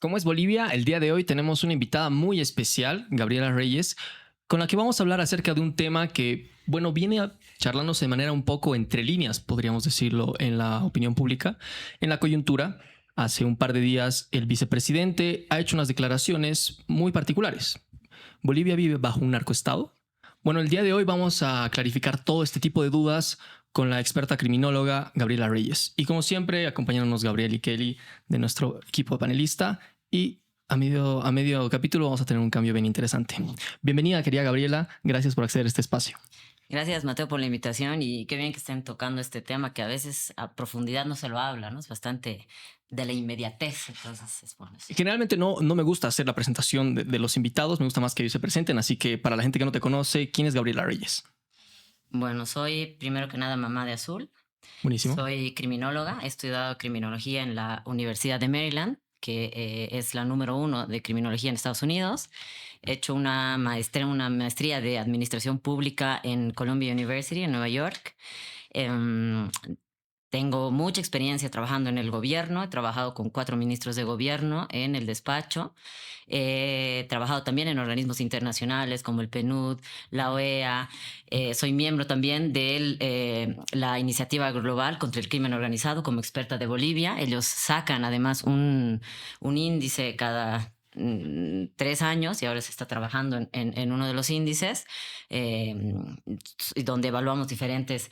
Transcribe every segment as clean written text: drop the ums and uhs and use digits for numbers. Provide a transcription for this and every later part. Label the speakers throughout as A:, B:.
A: Como es Bolivia, el día de hoy tenemos una invitada muy especial, Gabriela Reyes, con la que vamos a hablar acerca de un tema que, bueno, viene charlándose de manera un poco entre líneas, podríamos decirlo, en la opinión pública, en la coyuntura. Hace un par de días el vicepresidente ha hecho unas declaraciones muy particulares. ¿Bolivia vive bajo un narcoestado? Bueno, el día de hoy vamos a clarificar todo este tipo de dudas con la experta criminóloga Gabriela Reyes. Y como siempre, acompañándonos Gabriel y Kelly de nuestro equipo panelista. Y a medio capítulo vamos a tener un cambio bien interesante. Bienvenida, querida Gabriela. Gracias por acceder a este espacio.
B: Gracias, Mateo, por la invitación y qué bien que estén tocando este tema que a veces a profundidad no se lo habla, ¿no? Es bastante de la inmediatez, entonces es bueno.
A: Generalmente no me gusta hacer la presentación de los invitados, me gusta más que ellos se presenten, así que para la gente que no te conoce, ¿quién es Gabriela Reyes?
B: Bueno, soy primero que nada mamá de Azul,
A: Buenísimo.
B: soy criminóloga, he estudiado criminología en la Universidad de Maryland, que es la número uno de criminología en Estados Unidos. He hecho una maestría de administración pública en Columbia University en Nueva York. Em, Tengo mucha experiencia trabajando en el gobierno, he trabajado con 4 ministros de gobierno en el despacho, he trabajado también en organismos internacionales como el PNUD, la OEA, soy miembro también de la Iniciativa Global contra el Crimen Organizado como experta de Bolivia. Ellos sacan además un índice cada 3 años y ahora se está trabajando en uno de los índices eh, donde evaluamos diferentes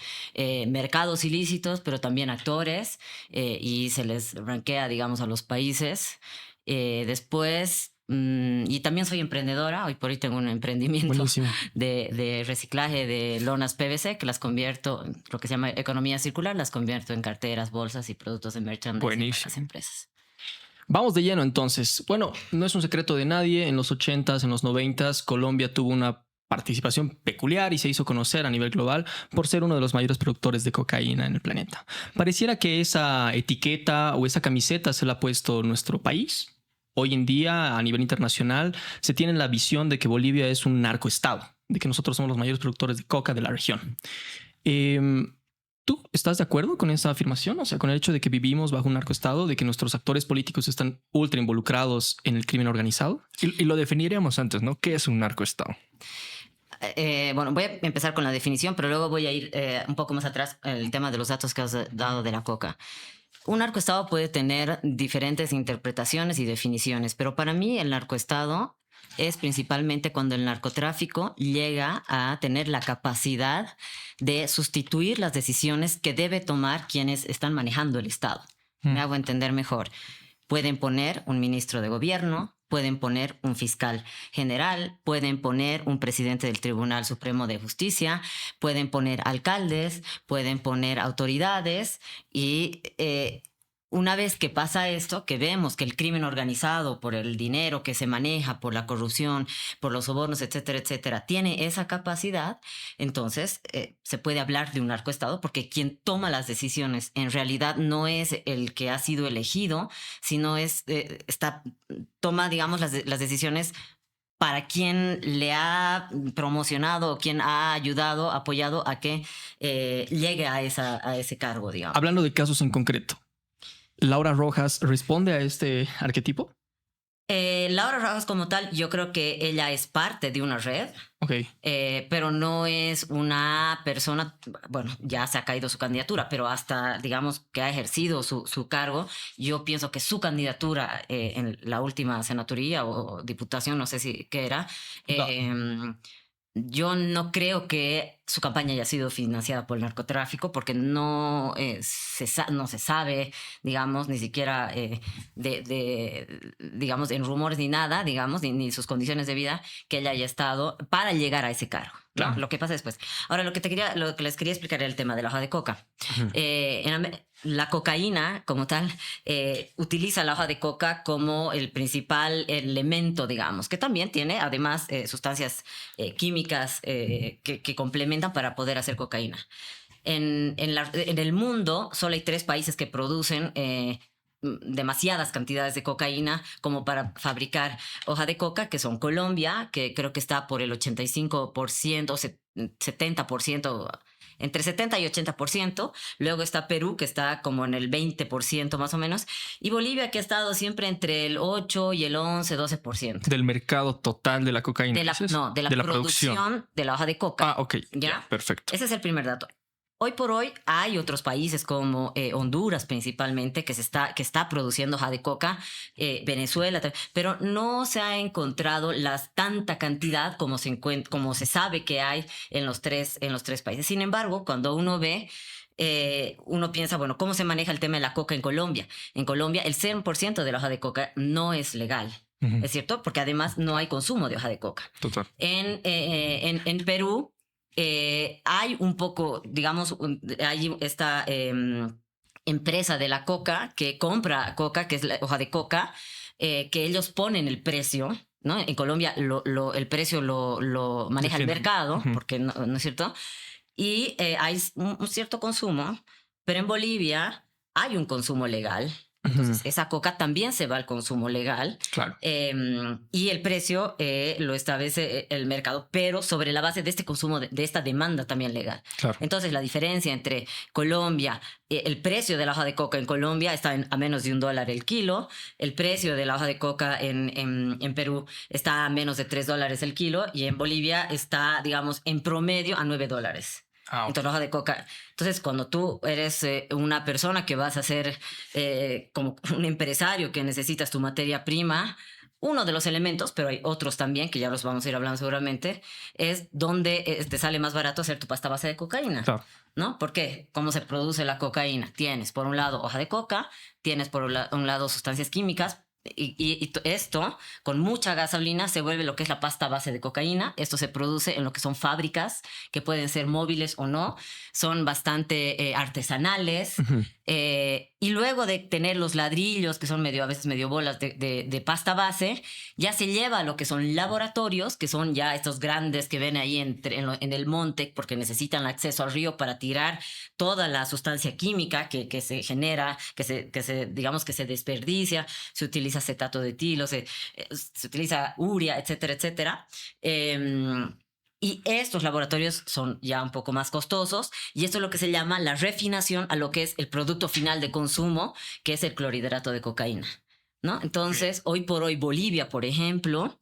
B: mercados ilícitos, pero también actores, y se les rankea, digamos, a los países. Después, y también soy emprendedora, hoy por hoy tengo un emprendimiento
A: Buenísimo.
B: de reciclaje de lonas PVC que las convierto, lo que se llama economía circular, las convierto en carteras, bolsas y productos de merchandising para las
A: Buenísimo.
B: empresas.
A: Vamos de lleno entonces. Bueno, no es un secreto de nadie. En los 80s, en los 90s, Colombia tuvo una participación peculiar y se hizo conocer a nivel global por ser uno de los mayores productores de cocaína en el planeta. Pareciera que esa etiqueta o esa camiseta se la ha puesto nuestro país. Hoy en día, a nivel internacional, se tiene la visión de que Bolivia es un narcoestado, de que nosotros somos los mayores productores de coca de la región. ¿Tú estás de acuerdo con esa afirmación? O sea, con el hecho de que vivimos bajo un narcoestado, de que nuestros actores políticos están ultra involucrados en el crimen organizado.
C: Y lo definiríamos antes, ¿no? ¿Qué es un narcoestado?
B: Bueno, voy a empezar con la definición, pero luego voy a ir un poco más atrás el tema de los datos que has dado de la coca. Un narcoestado puede tener diferentes interpretaciones y definiciones, pero para mí el narcoestado es principalmente cuando el narcotráfico llega a tener la capacidad de sustituir las decisiones que debe tomar quienes están manejando el Estado. Me hago entender mejor. Pueden poner un ministro de gobierno, pueden poner un fiscal general, pueden poner un presidente del Tribunal Supremo de Justicia, pueden poner alcaldes, pueden poner autoridades y una vez que pasa esto, que vemos que el crimen organizado por el dinero que se maneja, por la corrupción, por los sobornos, etcétera, etcétera, tiene esa capacidad, entonces se puede hablar de un narcoestado porque quien toma las decisiones en realidad no es el que ha sido elegido, sino toma, digamos, las decisiones para quien le ha promocionado o quien ha ayudado, apoyado a que llegue a ese cargo, digamos.
A: Hablando de casos en concreto, ¿Laura Rojas responde a este arquetipo?
B: Laura Rojas como tal, yo creo que ella es parte de una red,
A: Ok.
B: pero no es una persona, bueno, ya se ha caído su candidatura, pero hasta, digamos, que ha ejercido su cargo, yo pienso que su candidatura en la última senaturía o diputación, no sé si qué era, yo no creo que su campaña haya sido financiada por el narcotráfico porque no se sabe, digamos, ni siquiera digamos, en rumores ni nada, digamos, ni sus condiciones de vida que ella haya estado para llegar a ese cargo.
A: Claro.
B: ¿No? Lo que pasa después. Ahora, lo que les quería explicar era el tema de la hoja de coca. La cocaína, como tal, utiliza la hoja de coca como el principal elemento, digamos, que también tiene, además, sustancias químicas que complementan para poder hacer cocaína. En el mundo solo hay 3 países que producen demasiadas cantidades de cocaína como para fabricar hoja de coca, que son Colombia, que creo que está por el 85%, 70%, entre 70 y 80%. Luego está Perú, que está como en el 20% más o menos. Y Bolivia, que ha estado siempre entre el 8 y el 11, 12%.
C: Del mercado total de la cocaína.
B: De la,
C: ¿dices?
B: no, de la producción de la hoja de coca.
C: Ah, ok.
B: ¿Ya?
C: Perfecto.
B: Ese es el primer dato. Hoy por hoy hay otros países como Honduras principalmente que está produciendo hoja de coca, Venezuela, pero no se ha encontrado tanta cantidad como se sabe que hay en los tres países. Sin embargo, cuando uno ve, uno piensa, bueno, ¿cómo se maneja el tema de la coca en Colombia? En Colombia el 100% de la hoja de coca no es legal. ¿Es cierto? Porque además no hay consumo de hoja de coca.
C: Total.
B: En Perú hay un poco, digamos, hay esta empresa de la coca que compra coca, que es la hoja de coca, que ellos ponen el precio, ¿no? En Colombia el precio lo maneja el mercado, porque no es cierto, y hay un cierto consumo, pero en Bolivia hay un consumo legal. Entonces, esa coca también se va al consumo legal.
C: Claro.
B: Y el precio lo establece el mercado, pero sobre la base de este consumo, de esta demanda también legal.
C: Claro.
B: Entonces, la diferencia entre Colombia, el precio de la hoja de coca en Colombia está a menos de $1 el kilo. El precio de la hoja de coca en Perú está a menos de $3 el kilo. Y en Bolivia está, digamos, en promedio a $9.
C: Ah, okay.
B: Entonces, la hoja de coca. Entonces, cuando tú eres una persona que vas a ser como un empresario que necesitas tu materia prima, uno de los elementos, pero hay otros también que ya los vamos a ir hablando seguramente, es donde te sale más barato hacer tu pasta base de cocaína.
C: Claro.
B: ¿No? ¿Por qué? ¿Cómo se produce la cocaína? Tienes por un lado hoja de coca, tienes por un lado sustancias químicas. Y esto, con mucha gasolina, se vuelve lo que es la pasta base de cocaína. Esto se produce en lo que son fábricas, que pueden ser móviles o no. Son bastante artesanales. Y luego de tener los ladrillos, que son a veces medio bolas de pasta base, ya se lleva a lo que son laboratorios, que son ya estos grandes que ven ahí en el monte, porque necesitan acceso al río para tirar toda la sustancia química que se genera, digamos que se desperdicia. Se utiliza acetato de etilo, se utiliza urea, etcétera, etcétera. Y estos laboratorios son ya un poco más costosos, y esto es lo que se llama la refinación a lo que es el producto final de consumo, que es el clorhidrato de cocaína, ¿no? Entonces, hoy por hoy Bolivia, por ejemplo,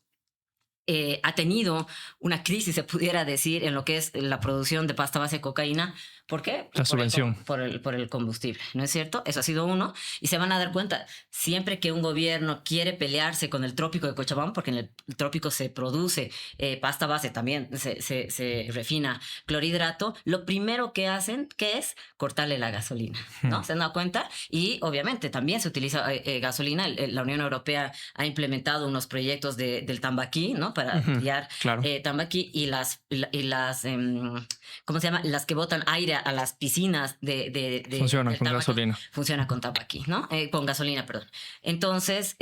B: ha tenido una crisis, se pudiera decir, en lo que es la producción de pasta base de cocaína. ¿Por qué?
C: La subvención.
B: Por el combustible, ¿no es cierto? Eso ha sido uno. Y se van a dar cuenta, siempre que un gobierno quiere pelearse con el trópico de Cochabamba, porque en el trópico se produce pasta base, también se refina clorhidrato, lo primero que hacen, ¿qué es? Cortarle la gasolina, ¿no? ¿Se han dado cuenta? Y obviamente también se utiliza gasolina. La Unión Europea ha implementado unos proyectos del tambaquí, ¿no? Para ampliar tambaquí, y las ¿cómo se llama? Las que botan aire a las piscinas
C: funciona con gasolina.
B: Funciona con tambaquí, ¿no? Con gasolina, perdón. Entonces,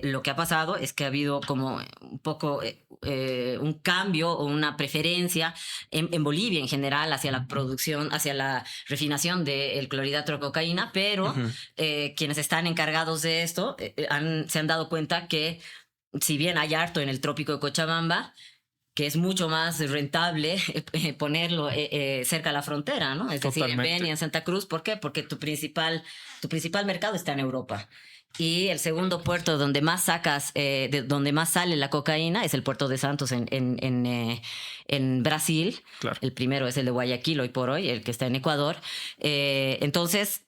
B: lo que ha pasado es que ha habido como un poco un cambio o una preferencia en Bolivia en general hacia la producción, hacia la refinación del clorhidrato de cocaína, pero quienes están encargados de esto se han dado cuenta que si bien hay harto en el trópico de Cochabamba, que es mucho más rentable ponerlo cerca a la frontera, ¿no? Es decir, en Beni, en Santa Cruz. ¿Por qué? Porque tu principal mercado está en Europa. Y el segundo puerto donde más donde más sale la cocaína es el puerto de Santos en Brasil.
C: Claro.
B: El primero es el de Guayaquil hoy por hoy, el que está en Ecuador. Entonces,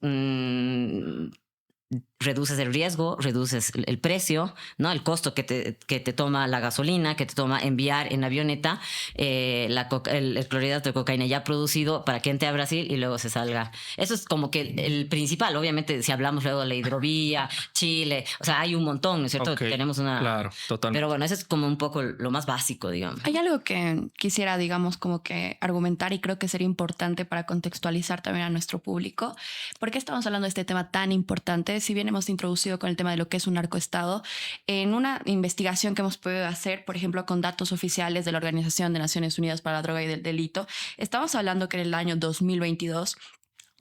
B: reduces el riesgo, reduces el precio, ¿no? El costo que te toma la gasolina, que te toma enviar en avioneta el clorhidrato de cocaína ya producido para que entre a Brasil y luego se salga. Eso es como que el principal. Obviamente, si hablamos luego de la hidrovía, Chile, o sea, hay un montón, ¿no es cierto?
C: Okay.
B: Tenemos una...
C: Claro, totalmente.
B: Pero bueno, eso es como un poco lo más básico, digamos.
D: Hay algo que quisiera, digamos, como que argumentar, y creo que sería importante para contextualizar también a nuestro público. ¿Por qué estamos hablando de este tema tan importante? Si bien hemos introducido con el tema de lo que es un narcoestado, en una investigación que hemos podido hacer, por ejemplo, con datos oficiales de la Organización de Naciones Unidas para la Droga y el Delito, estamos hablando que en el año 2022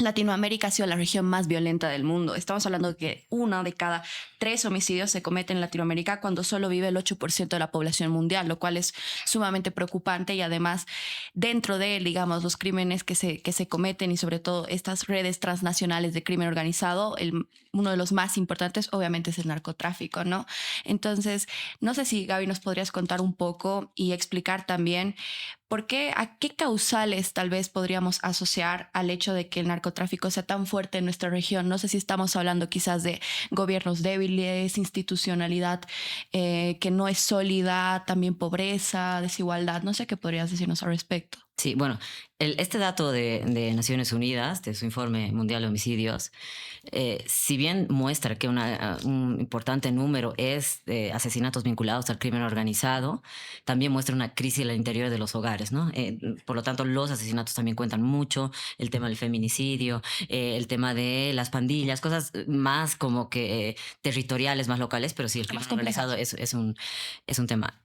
D: Latinoamérica ha sido la región más violenta del mundo. Estamos hablando de que 1 de cada 3 homicidios se cometen en Latinoamérica cuando solo vive el 8% de la población mundial, lo cual es sumamente preocupante. Y además, dentro de él, digamos, los crímenes que se cometen y sobre todo estas redes transnacionales de crimen organizado, uno de los más importantes obviamente es el narcotráfico, ¿no? Entonces, no sé si Gaby nos podrías contar un poco y explicar también a qué causales tal vez podríamos asociar al hecho de que el narcotráfico sea tan fuerte en nuestra región. No sé si estamos hablando quizás de gobiernos débiles, institucionalidad que no es sólida, también pobreza, desigualdad. No sé qué podrías decirnos al respecto.
B: Sí, bueno, este dato de Naciones Unidas, de su informe mundial de homicidios, si bien muestra que un importante número es de asesinatos vinculados al crimen organizado, también muestra una crisis al interior de los hogares, ¿no? Por lo tanto, los asesinatos también cuentan mucho, el tema del feminicidio, el tema de las pandillas, cosas más como que territoriales, más locales, pero sí, el crimen organizado es un tema.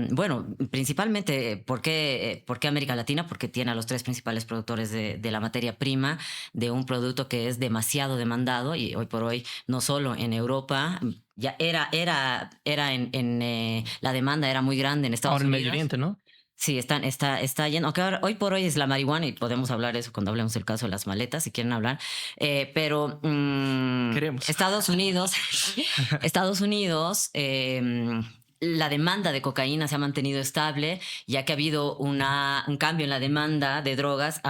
B: Bueno, principalmente, ¿por qué América Latina? Porque tiene a los 3 principales productores de la materia prima de un producto que es demasiado demandado y hoy por hoy, no solo en Europa, ya era la demanda era muy grande en Estados
A: Ahora en
B: Unidos.
A: Medio Oriente, ¿no?
B: Sí, está yendo. Aunque hoy por hoy es la marihuana y podemos hablar de eso cuando hablemos del caso de las maletas, si quieren hablar. Pero
C: Queremos.
B: Estados Unidos, la demanda de cocaína se ha mantenido estable, ya que ha habido un cambio en la demanda de drogas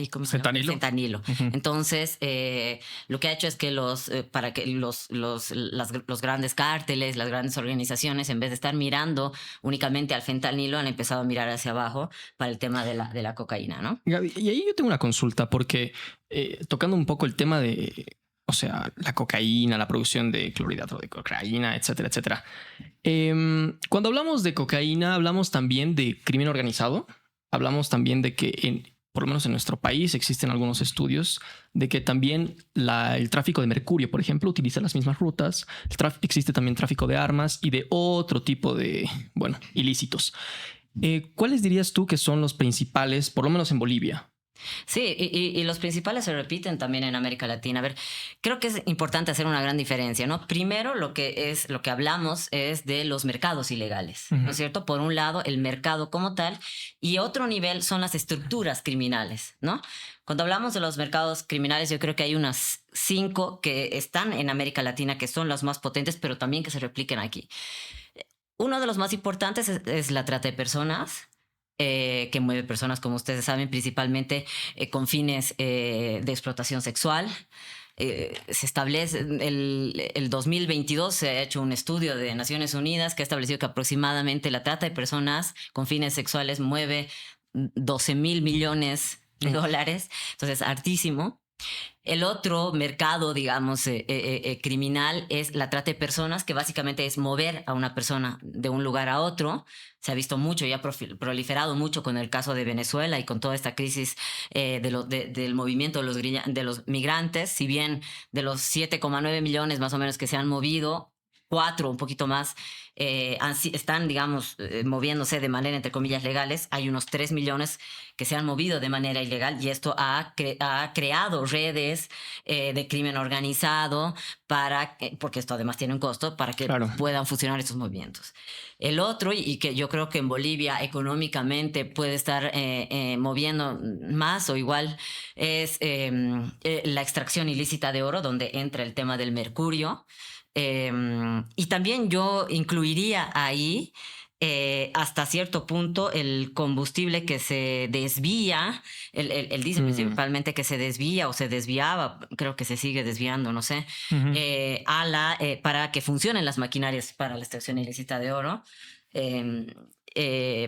B: ¿cómo se llama?
C: Fentanilo.
B: Fentanilo.
C: Uh-huh.
B: Entonces, lo que ha hecho es que para que los grandes cárteles, las grandes organizaciones, en vez de estar mirando únicamente al fentanilo, han empezado a mirar hacia abajo para el tema de la cocaína, ¿no?
A: Gaby, y ahí yo tengo una consulta, porque tocando un poco el tema de, o sea, la cocaína, la producción de clorhidrato de cocaína, etcétera, etcétera. Cuando hablamos de cocaína, hablamos también de crimen organizado. Hablamos también de que, por lo menos en nuestro país, existen algunos estudios de que también el tráfico de mercurio, por ejemplo, utiliza las mismas rutas. Existe también tráfico de armas y de otro tipo de, bueno, ilícitos. ¿Cuáles dirías tú que son los principales, por lo menos en Bolivia?
B: Sí, y los principales se repiten también en América Latina. A ver, creo que es importante hacer una gran diferencia, ¿no? Primero, lo que hablamos es de los mercados ilegales, ¿no es cierto? Por un lado, el mercado como tal, y otro nivel son las estructuras criminales, ¿no? Cuando hablamos de los mercados criminales, yo creo que hay unas 5 que están en América Latina, que son las más potentes, pero también que se repliquen aquí. Uno de los más importantes es la trata de personas, que mueve personas, como ustedes saben, principalmente con fines de explotación sexual. Se establece, el 2022 se ha hecho un estudio de Naciones Unidas que ha establecido que aproximadamente la trata de personas con fines sexuales mueve 12,000 millones de dólares. Entonces, hartísimo. El otro mercado, digamos, criminal es la trata de personas, que básicamente es mover a una persona de un lugar a otro. Se ha visto mucho y ha proliferado mucho con el caso de Venezuela y con toda esta crisis del movimiento de los migrantes. Si bien de los 7,9 millones más o menos que se han movido, 4, un poquito más, están, digamos, moviéndose de manera, entre comillas, legales. Hay unos 3 millones que se han movido de manera ilegal y esto ha creado redes de crimen organizado porque esto además tiene un costo para que puedan funcionar estos movimientos. El otro, y que yo creo que en Bolivia económicamente puede estar moviendo más o igual, es la extracción ilícita de oro, donde entra el tema del mercurio. Y también yo incluiría ahí hasta cierto punto el combustible que se desvía, el diésel principalmente, que se desvía o se desviaba, creo que se sigue desviando, no sé, para que funcionen las maquinarias para la extracción ilícita de oro.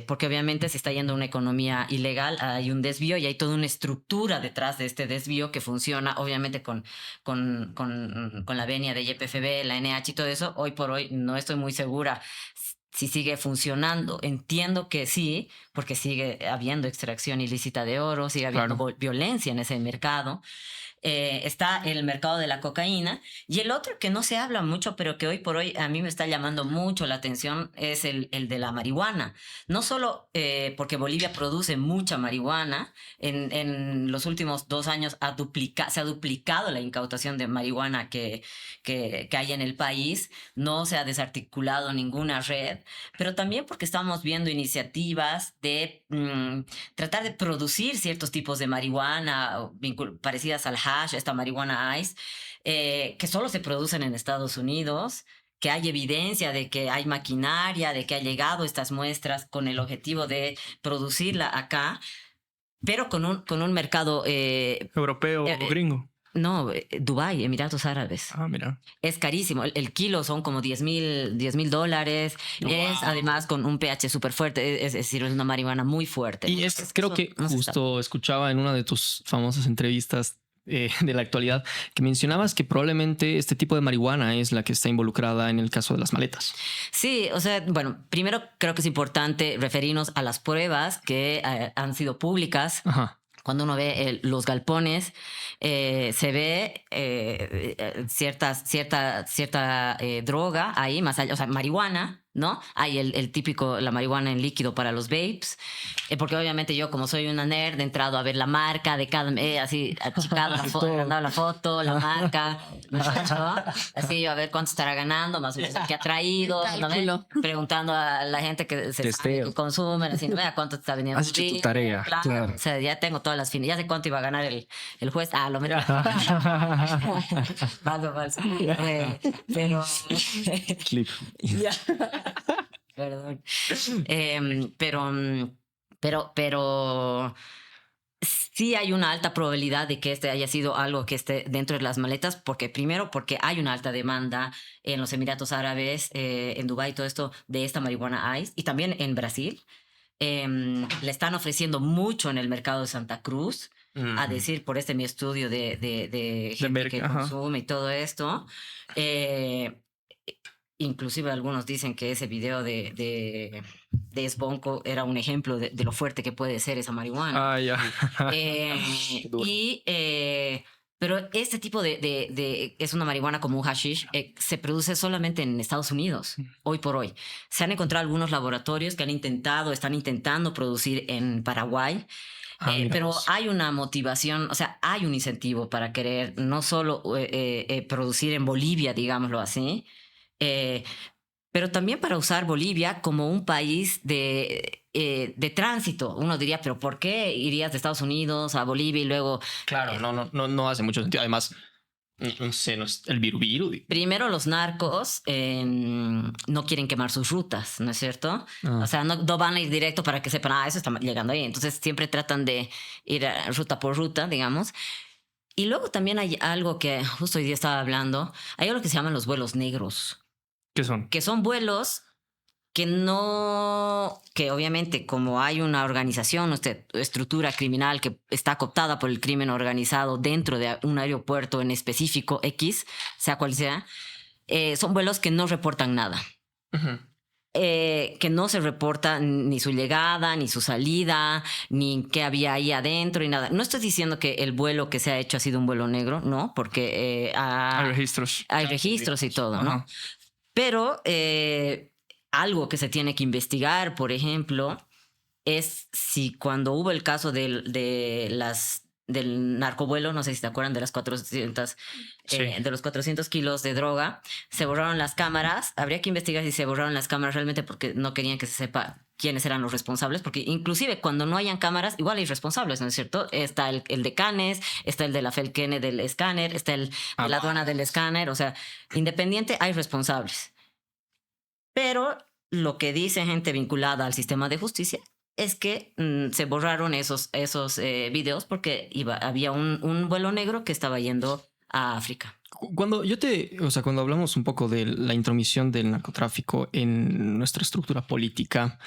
B: Porque obviamente se está yendo a una economía ilegal, hay un desvío y hay toda una estructura detrás de este desvío que funciona obviamente con la venia de YPFB, la NH y todo eso. Hoy por hoy no estoy muy segura si sigue funcionando. Entiendo que sí, porque sigue habiendo extracción ilícita de oro, sigue habiendo violencia en ese mercado. está el mercado de la cocaína, y el otro que no se habla mucho, pero que hoy por hoy a mí me está llamando mucho la atención, es el de la marihuana. No solo porque Bolivia produce mucha marihuana, en los últimos 2 años se ha duplicado la incautación de marihuana que hay en el país, no se ha desarticulado ninguna red, pero también porque estamos viendo iniciativas de tratar de producir ciertos tipos de marihuana parecidas al hash, esta marihuana ice, que solo se producen en Estados Unidos, que hay evidencia de que hay maquinaria, de que ha llegado estas muestras con el objetivo de producirla acá, pero con un mercado...
C: ¿Europeo o gringo?
B: No, Dubái, Emiratos Árabes.
C: Ah, mira.
B: Es carísimo. El kilo son como $10,000.
A: Wow.
B: Es además con un pH súper fuerte. Es decir, es una marihuana muy fuerte.
A: Y creo que
B: no se
A: justo escuchaba en una de tus famosas entrevistas de la actualidad que mencionabas que probablemente este tipo de marihuana es la que está involucrada en el caso de las maletas.
B: Sí, o sea, bueno, primero creo que es importante referirnos a las pruebas que han sido públicas.
A: Ajá.
B: Cuando uno ve los galpones, se ve cierta droga ahí, más allá, o sea, marihuana, ¿no? Hay el típico, la marihuana en líquido para los vapes, porque obviamente yo, como soy una nerd, he entrado a ver la marca de cada, así, achicado la foto, la marca, ¿no? Así yo a ver cuánto estará ganando, más o menos qué ha traído, ¿no? Preguntando a la gente que se sabe que consumen, así, ¿no? A cuánto te está vendiendo.
C: Has hecho tu tarea, claro.
B: O sea, ya tengo todas las finas, ya sé cuánto iba a ganar el juez. Ah, lo menos. Falso. Pero...
A: Clip.
B: Ya. Perdón. Pero sí hay una alta probabilidad de que este haya sido algo que esté dentro de las maletas, porque primero porque hay una alta demanda en los Emiratos Árabes, en Dubái, todo esto de esta marihuana ice, y también en Brasil. Le están ofreciendo mucho en el mercado de Santa Cruz, a decir por mi estudio de gente que consume y todo esto. Inclusive algunos dicen que ese video de Sbonco era un ejemplo de lo fuerte que puede ser esa marihuana.
C: Ah, ya.
B: Pero este tipo es una marihuana como un hashish, se produce solamente en Estados Unidos, hoy por hoy. Se han encontrado algunos laboratorios que están intentando producir en Paraguay. Pero hay una motivación, o sea, hay un incentivo para querer no solo producir en Bolivia, digámoslo así, pero también para usar Bolivia como un país de tránsito. Uno diría, pero ¿por qué irías de Estados Unidos a Bolivia y luego...?
A: Claro, no hace mucho sentido. Además, no sé, no es el virubiru.
B: Primero, los narcos no quieren quemar sus rutas, ¿no es cierto? O sea, no van a ir directo para que sepan, eso está llegando ahí. Entonces, siempre tratan de ir ruta por ruta, digamos. Y luego también hay algo que justo hoy día estaba hablando. Hay algo que se llaman los vuelos negros.
C: ¿Qué son?
B: Que son vuelos que obviamente como hay una organización, una estructura criminal que está cooptada por el crimen organizado dentro de un aeropuerto en específico X, sea cual sea, son vuelos que no reportan nada.
A: Uh-huh.
B: Que no se reporta ni su llegada, ni su salida, ni qué había ahí adentro, ni nada. No estoy diciendo que el vuelo que se ha hecho ha sido un vuelo negro, no, porque
C: hay registros.
B: Hay registros y todo, ¿no? Ajá. Pero algo que se tiene que investigar, por ejemplo, es si cuando hubo el caso del narcovuelo, no sé si te acuerdan de las 400, de los 400 kilos de droga, se borraron las cámaras. Habría que investigar si se borraron las cámaras realmente porque no querían que se sepa quiénes eran los responsables, porque inclusive cuando no hayan cámaras, igual hay responsables, ¿no es cierto? Está el de Canes, está el de la Felkene del escáner, está el de la aduana del escáner, o sea, independiente hay responsables. Pero lo que dice gente vinculada al sistema de justicia es que se borraron esos videos porque había un vuelo negro que estaba yendo a África.
A: Cuando hablamos un poco de la intromisión del narcotráfico en nuestra estructura política,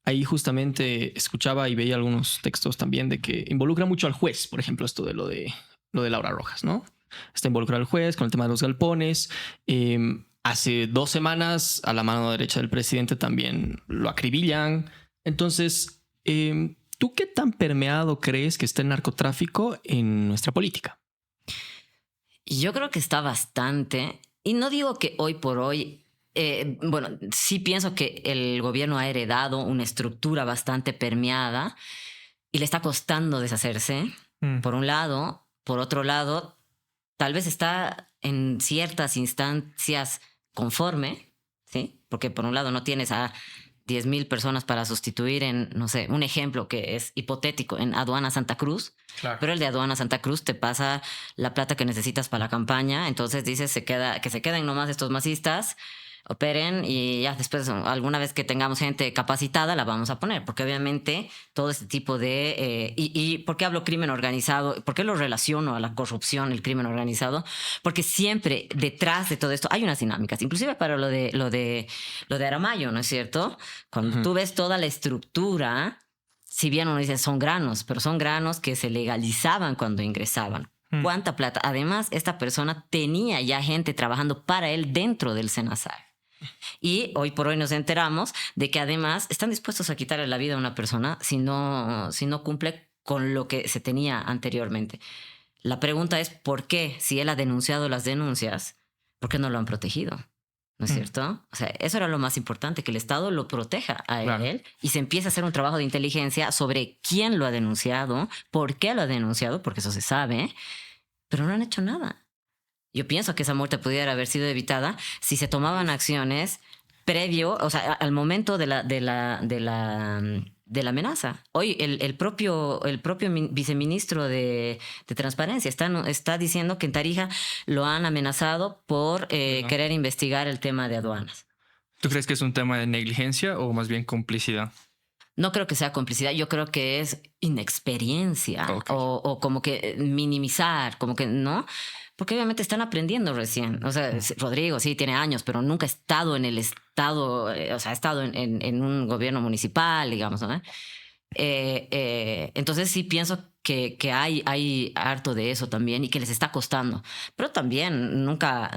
A: ahí justamente escuchaba y veía algunos textos también de que involucra mucho al juez, por ejemplo, esto de lo de Laura Rojas, ¿no? Está involucrado el juez con el tema de los galpones. Hace 2 semanas a la mano derecha del presidente también lo acribillan. Entonces, ¿tú qué tan permeado crees que está el narcotráfico en nuestra política?
B: Yo creo que está bastante. Y no digo que hoy por hoy... bueno, sí pienso que el gobierno ha heredado una estructura bastante permeada y le está costando deshacerse, por un lado. Por otro lado, tal vez está en ciertas instancias conforme, ¿sí? Porque por un lado no tienes a 10,000 personas para sustituir en, no sé, un ejemplo que es hipotético, en Aduana Santa Cruz.
C: Claro.
B: Pero el de Aduana Santa Cruz te pasa la plata que necesitas para la campaña. Entonces dices que se queden nomás estos masistas, operen y ya después, alguna vez que tengamos gente capacitada, la vamos a poner. Porque obviamente todo este tipo de... ¿Y por qué hablo crimen organizado? ¿Por qué lo relaciono a la corrupción, el crimen organizado? Porque siempre detrás de todo esto hay unas dinámicas, inclusive para lo de Aramayo, ¿no es cierto? Cuando tú ves toda la estructura, si bien uno dice son granos, pero son granos que se legalizaban cuando ingresaban. ¿Cuánta plata? Además, esta persona tenía ya gente trabajando para él dentro del SENASAC. Y hoy por hoy nos enteramos de que además están dispuestos a quitarle la vida a una persona si no cumple con lo que se tenía anteriormente. La pregunta es ¿por qué? Si él ha denunciado las denuncias, ¿por qué no lo han protegido? ¿No es cierto? O sea, eso era lo más importante, que el Estado lo proteja a él y se empieza a hacer un trabajo de inteligencia sobre quién lo ha denunciado, por qué lo ha denunciado, porque eso se sabe, pero no han hecho nada. Yo pienso que esa muerte pudiera haber sido evitada si se tomaban acciones previo, o sea, al momento de la amenaza. Hoy el propio viceministro de Transparencia está diciendo que en Tarija lo han amenazado por querer investigar el tema de aduanas.
C: ¿Tú crees que es un tema de negligencia o más bien complicidad?
B: No creo que sea complicidad, yo creo que es inexperiencia o como que minimizar, como que no, porque obviamente están aprendiendo recién. O sea, Rodrigo sí tiene años, pero nunca ha estado en el Estado, o sea, ha estado en un gobierno municipal, digamos, ¿no? Entonces sí pienso que hay harto de eso también y que les está costando. Pero también nunca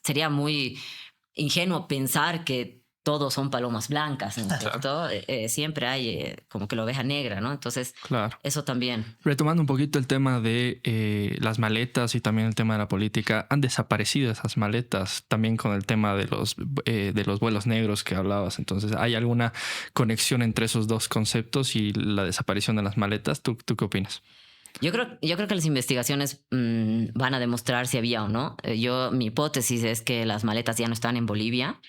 B: sería muy ingenuo pensar que todos son palomas blancas, ¿no? Claro. Siempre hay como que la oveja negra, ¿no? Entonces, claro, eso también.
C: Retomando un poquito el tema de las maletas y también el tema de la política, han desaparecido esas maletas también con el tema de los vuelos negros que hablabas. Entonces, ¿hay alguna conexión entre esos dos conceptos y la desaparición de las maletas? ¿Tú qué opinas?
B: Yo creo que las investigaciones van a demostrar si había o no. Mi hipótesis es que las maletas ya no están en Bolivia.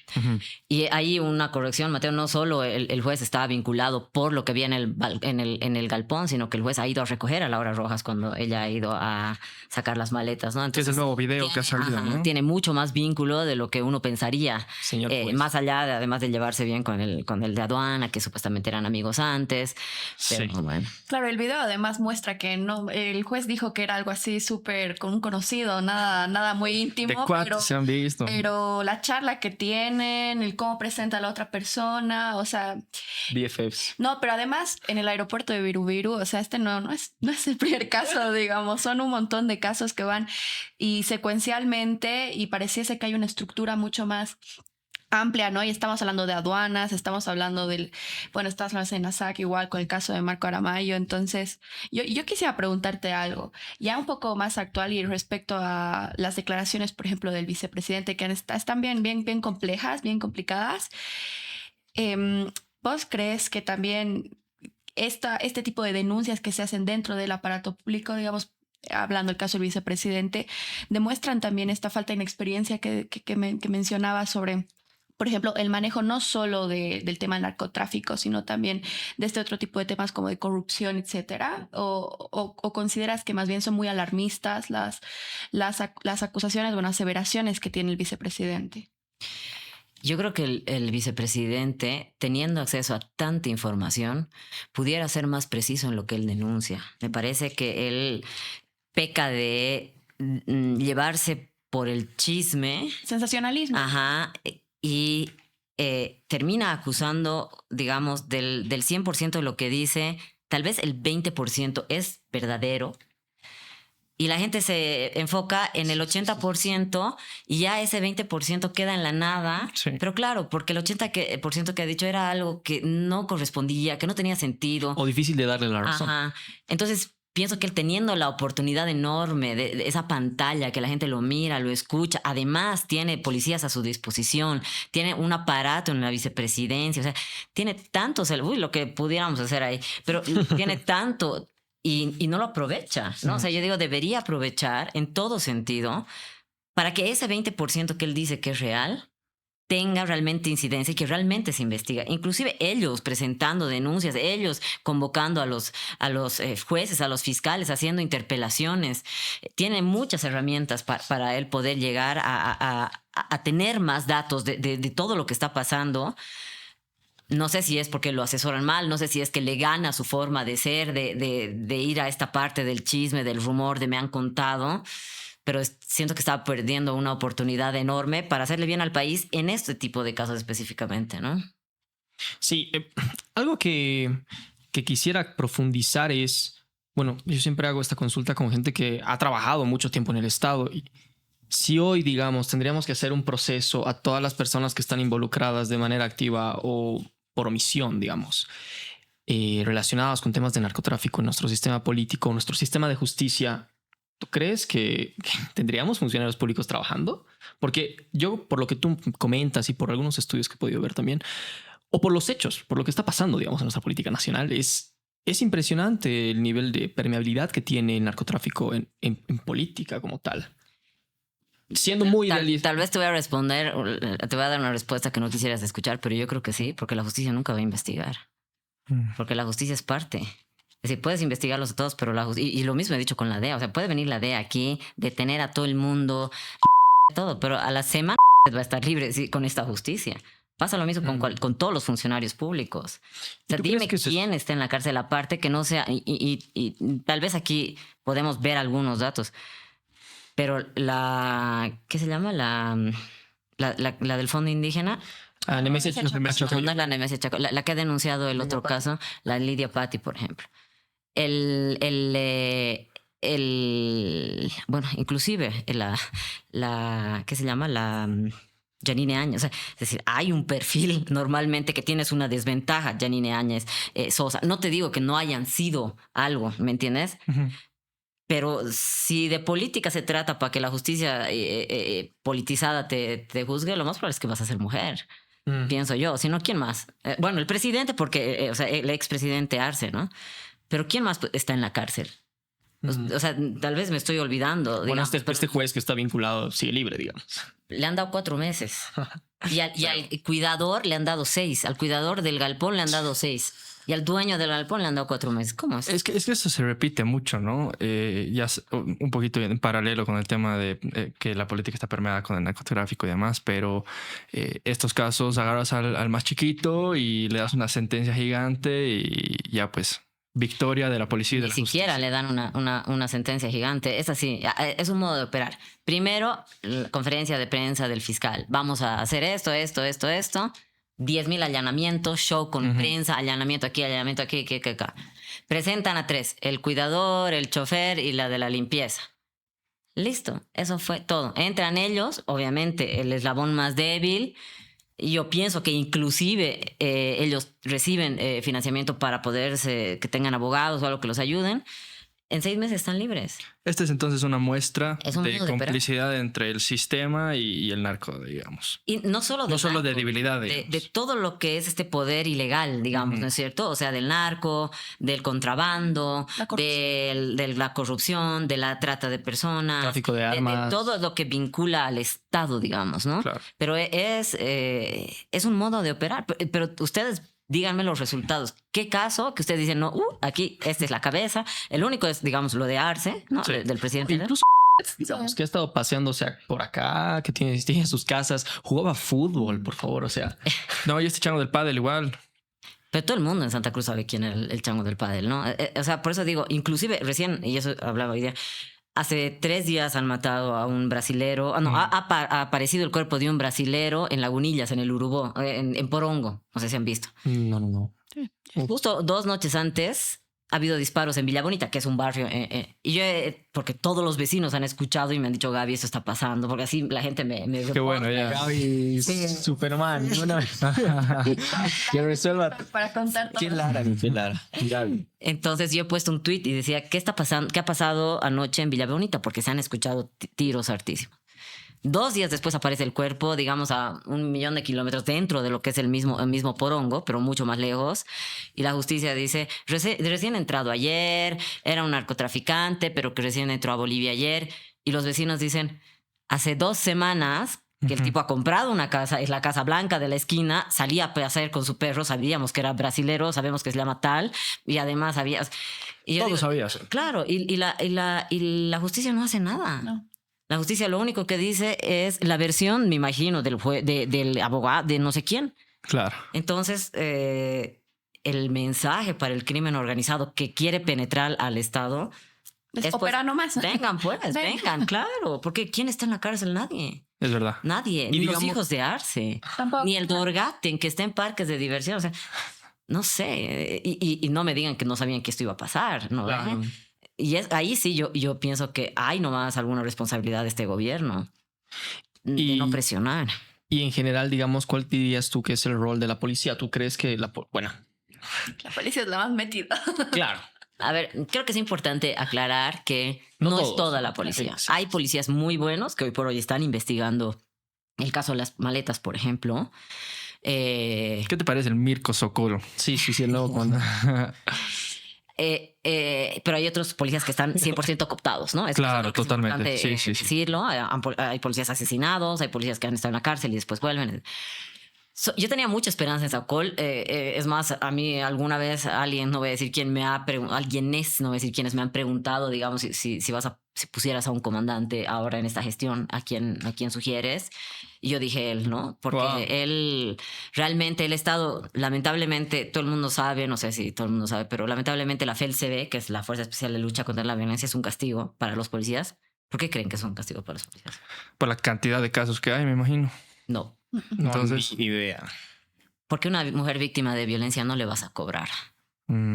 B: Y hay una corrección, Mateo. No solo el juez estaba vinculado por lo que había en el galpón, sino que el juez ha ido a recoger a Laura Rojas cuando ella ha ido a sacar las maletas, ¿no?
C: Entonces, es el nuevo video que ha salido, ¿no?
B: Tiene mucho más vínculo de lo que uno pensaría.
A: Señor juez.
B: Más allá de, además de llevarse bien con el de aduana, que supuestamente eran amigos antes. Pero,
C: sí.
B: Bueno.
D: Claro, el video además muestra que no, el juez dijo que era algo así súper con un conocido, nada muy íntimo.
C: De cuatro se han visto.
D: Pero la charla que tienen, el cómo presenta a la otra persona, o sea...
C: BFFs.
D: No, pero además en el aeropuerto de Virubiru, o sea, no es el primer caso, digamos, son un montón de casos que van y secuencialmente y pareciese que hay una estructura mucho más amplia, ¿no? Y estamos hablando de aduanas, estamos hablando estás hablando de SENASAC igual con el caso de Marco Aramayo. Entonces, yo quisiera preguntarte algo, ya un poco más actual y respecto a las declaraciones, por ejemplo, del vicepresidente, que están bien complejas, bien complicadas. ¿Vos crees que también este tipo de denuncias que se hacen dentro del aparato público, digamos, hablando del caso del vicepresidente, demuestran también esta falta de inexperiencia que mencionaba sobre, por ejemplo, el manejo no solo del tema del narcotráfico, sino también de este otro tipo de temas como de corrupción, etcétera? ¿O consideras que más bien son muy alarmistas las acusaciones o aseveraciones que tiene el vicepresidente?
B: Yo creo que el vicepresidente, teniendo acceso a tanta información, pudiera ser más preciso en lo que él denuncia. Me parece que él peca de llevarse por el chisme.
D: Sensacionalismo.
B: Ajá. Y termina acusando, digamos, del 100% de lo que dice, tal vez el 20% es verdadero. Y la gente se enfoca en el 80% y ya ese 20% queda en la nada.
C: Sí.
B: Pero claro, porque el 80% que ha dicho era algo que no correspondía, que no tenía sentido.
A: O difícil de darle la razón.
B: Ajá. Entonces pienso que él teniendo la oportunidad enorme de esa pantalla, que la gente lo mira, lo escucha, además tiene policías a su disposición, tiene un aparato en la vicepresidencia, o sea, tiene tantos, lo que pudiéramos hacer ahí, pero tiene tanto y no lo aprovecha, ¿no? O sea, yo digo, debería aprovechar en todo sentido para que ese 20% que él dice que es real tenga realmente incidencia y que realmente se investiga. Inclusive ellos presentando denuncias, ellos convocando a los jueces, a los fiscales, haciendo interpelaciones. Tiene muchas herramientas para él poder llegar a tener más datos de todo lo que está pasando. No sé si es porque lo asesoran mal, no sé si es que le gana su forma de ser, de ir a esta parte del chisme, del rumor, de me han contado, pero siento que estaba perdiendo una oportunidad enorme para hacerle bien al país en este tipo de casos específicamente, ¿no?
A: Sí, algo que quisiera profundizar es, bueno, yo siempre hago esta consulta con gente que ha trabajado mucho tiempo en el Estado y si hoy, digamos, tendríamos que hacer un proceso a todas las personas que están involucradas de manera activa o por omisión, digamos, relacionadas con temas de narcotráfico en nuestro sistema político, nuestro sistema de justicia, ¿tú crees que tendríamos funcionarios públicos trabajando? Porque yo, por lo que tú comentas y por algunos estudios que he podido ver también, o por los hechos, por lo que está pasando, digamos, en nuestra política nacional, es impresionante el nivel de permeabilidad que tiene el narcotráfico en política como tal. Siendo muy realista.
B: Tal vez te voy a responder, te voy a dar una respuesta que no quisieras escuchar, pero yo creo que sí, porque la justicia nunca va a investigar. Porque la justicia es parte. Es decir, puedes investigarlos a todos, pero y lo mismo he dicho con la DEA. O sea, puede venir la DEA aquí, detener a todo el mundo, todo, pero a la semana va a estar libre con esta justicia. Pasa lo mismo con todos los funcionarios públicos. O sea, dime quién está en la cárcel aparte que no sea... Y tal vez aquí podemos ver algunos datos. Pero ¿qué se llama? La del Fondo Indígena...
A: Nemesia Chaco.
B: No es la Nemesia Chaco. La que ha denunciado el otro caso, la Lidia Patti, por ejemplo. Bueno, inclusive ¿qué se llama? La Yanine Áñez. O sea, es decir, hay un perfil normalmente que tienes una desventaja, Yanine Áñez, Sosa. No te digo que no hayan sido algo, ¿me entiendes? Uh-huh. Pero si de política se trata para que la justicia politizada te juzgue, lo más probable es que vas a ser mujer. Pienso yo. Si no, ¿quién más? Bueno, el presidente, porque, o sea, el expresidente Arce, ¿no? Pero ¿quién más está en la cárcel? O sea, tal vez me estoy olvidando.
A: Bueno,
B: digamos,
A: este juez que está vinculado sigue libre, digamos.
B: Le han dado 4 meses. Y al cuidador le han dado 6. Al cuidador del galpón le han dado 6. Y al dueño del galpón le han dado 4 meses. ¿Cómo es?
C: Es que eso se repite mucho, ¿no? Ya un poquito en paralelo con el tema de que la política está permeada con el narcotráfico y demás, pero estos casos agarras al más chiquito y le das una sentencia gigante y ya pues victoria de la policía y de la justicia.
B: Ni siquiera le dan una sentencia gigante. Es así, es un modo de operar. Primero, la conferencia de prensa del fiscal. Vamos a hacer esto. 10,000 allanamientos, show con prensa, allanamiento aquí, acá. Presentan a 3, el cuidador, el chofer y la de la limpieza. Listo, eso fue todo. Entran ellos, obviamente el eslabón más débil. Y yo pienso que inclusive ellos reciben financiamiento para que tengan abogados o algo que los ayuden. En 6 meses están libres.
C: Esta es entonces una muestra de complicidad entre el sistema y el narco, digamos.
B: Y no solo
C: de debilidad,
B: de todo lo que es este poder ilegal, digamos, ¿no es cierto? O sea, del narco, del contrabando, de la corrupción, de la trata de personas.
A: Tráfico de armas.
B: De todo lo que vincula al Estado, digamos, ¿no? Claro. Pero es un modo de operar. Pero ustedes... Díganme los resultados. ¿Qué caso que ustedes dicen, no, aquí esta es la cabeza? El único es, digamos, lo de Arce, ¿no? Sí. Del presidente.
A: Incluso, digamos, que ha estado paseándose por acá, que tiene sus casas, jugaba fútbol, por favor, o sea.
C: No, y este chango del pádel igual.
B: Pero todo el mundo en Santa Cruz sabe quién es el chango del pádel, ¿no? O sea, por eso digo, inclusive recién, y eso hablaba hoy día, hace 3 días han matado a un brasilero. Ha aparecido el cuerpo de un brasilero en Lagunillas, en el Urubó, en Porongo. No sé si han visto.
A: No.
B: Justo 2 noches antes ha habido disparos en Villa Bonita, que es un barrio, y yo, porque todos los vecinos han escuchado y me han dicho, Gaby, esto está pasando, porque así la gente me
C: Qué bueno, ya.
A: Gaby,
B: Sí.
A: Superman. Que resuelva.
D: Para contar todo.
A: ¿Quién Lara? ¿Quién Lara? Gaby.
B: Entonces yo he puesto un tweet y decía, ¿qué está pasando? ¿Qué ha pasado anoche en Villa Bonita? Porque se han escuchado tiros hartísimos. 2 días después aparece el cuerpo, digamos, a 1.000.000 de kilómetros dentro de lo que es el mismo Porongo, pero mucho más lejos. Y la justicia dice, recién entrado ayer, era un narcotraficante, pero que recién entró a Bolivia ayer. Y los vecinos dicen, hace 2 semanas que el tipo ha comprado una casa, es la Casa Blanca de la esquina, salía a pasear con su perro, sabíamos que era brasilero, sabemos que se llama tal, y además había... Y yo
C: Todo
B: digo,
C: sabías.
B: claro, y la justicia no hace nada.
D: No.
B: La justicia lo único que dice es la versión, me imagino, del abogado, de no sé quién.
C: Claro.
B: Entonces, el mensaje para el crimen organizado que quiere penetrar al Estado
D: Les
B: es, pues,
D: opera nomás.
B: vengan pues, vengan, claro. Porque ¿quién está en la cárcel? Nadie.
C: Es verdad.
B: Nadie.
A: Y
B: Ni
A: digamos-
B: los hijos de Arce.
D: Tampoco.
B: Ni el Dorgaten, que está en parques de diversión. O sea, no sé. Y no me digan que no sabían que esto iba a pasar, ¿no?
A: Claro.
B: Y ahí sí yo pienso que hay nomás alguna responsabilidad de este gobierno de
A: Y-
B: no presionar.
A: Y en general, digamos, ¿cuál dirías tú que es el rol de la policía? ¿Tú crees que bueno,
D: La policía es la más metida.
A: claro.
B: A ver, creo que es importante aclarar que
A: No
B: no es
A: todos.
B: toda la policía.
A: Sí.
B: Hay policías muy buenos que hoy por hoy están investigando el caso de las maletas, por ejemplo.
C: ¿Qué te parece el Mirko Sokol?
A: Sí, el nuevo cuando.
B: Pero hay otros policías que están 100% cooptados, ¿no?
C: Claro,
B: creo que es
C: totalmente.
B: importante,
C: Sí, sí, sí.
B: decirlo. Hay policías asesinados, hay policías que han estado en la cárcel y después vuelven. Yo tenía mucha esperanza en Sokol. Es más, a mí alguna vez alguien, no voy a decir quién me ha preguntado, no voy a decir quiénes me han preguntado, digamos, si pusieras a un comandante ahora en esta gestión, ¿a quién sugieres? Y yo dije él, ¿no? Porque
C: Wow.
B: él, realmente, el Estado, lamentablemente, todo el mundo sabe, no sé si todo el mundo sabe, pero lamentablemente la FELCB, que es la Fuerza Especial de Lucha contra la Violencia, es un castigo para los policías. ¿Por qué creen que es un castigo para los policías?
C: Por la cantidad de casos que hay, me imagino.
B: No.
C: Entonces,
A: ni idea.
B: Porque una mujer víctima de violencia no le vas a cobrar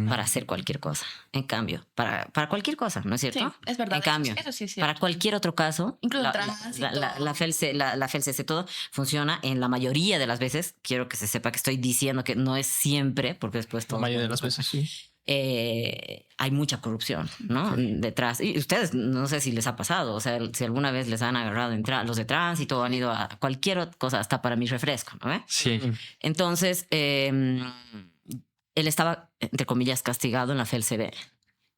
B: para hacer cualquier cosa. En cambio, para cualquier cosa, ¿no es cierto?
D: Sí, es verdad.
B: En cambio,
D: eso sí es
B: para
D: cierto.
B: cualquier otro caso,
D: Incluso
B: la
D: tránsito.
B: FELCC, todo funciona en la mayoría de las veces. Quiero que se sepa que estoy diciendo que no es siempre, porque después
A: La
B: todo
A: mayoría de las veces, sí.
B: hay mucha corrupción, ¿no? Detrás. Y ustedes, no sé si les ha pasado, o sea, si alguna vez les han agarrado los de tránsito o han ido a cualquier otra cosa, hasta para mi refresco, ¿no?
C: sí.
B: Entonces, él estaba, entre comillas, castigado en la FELCB.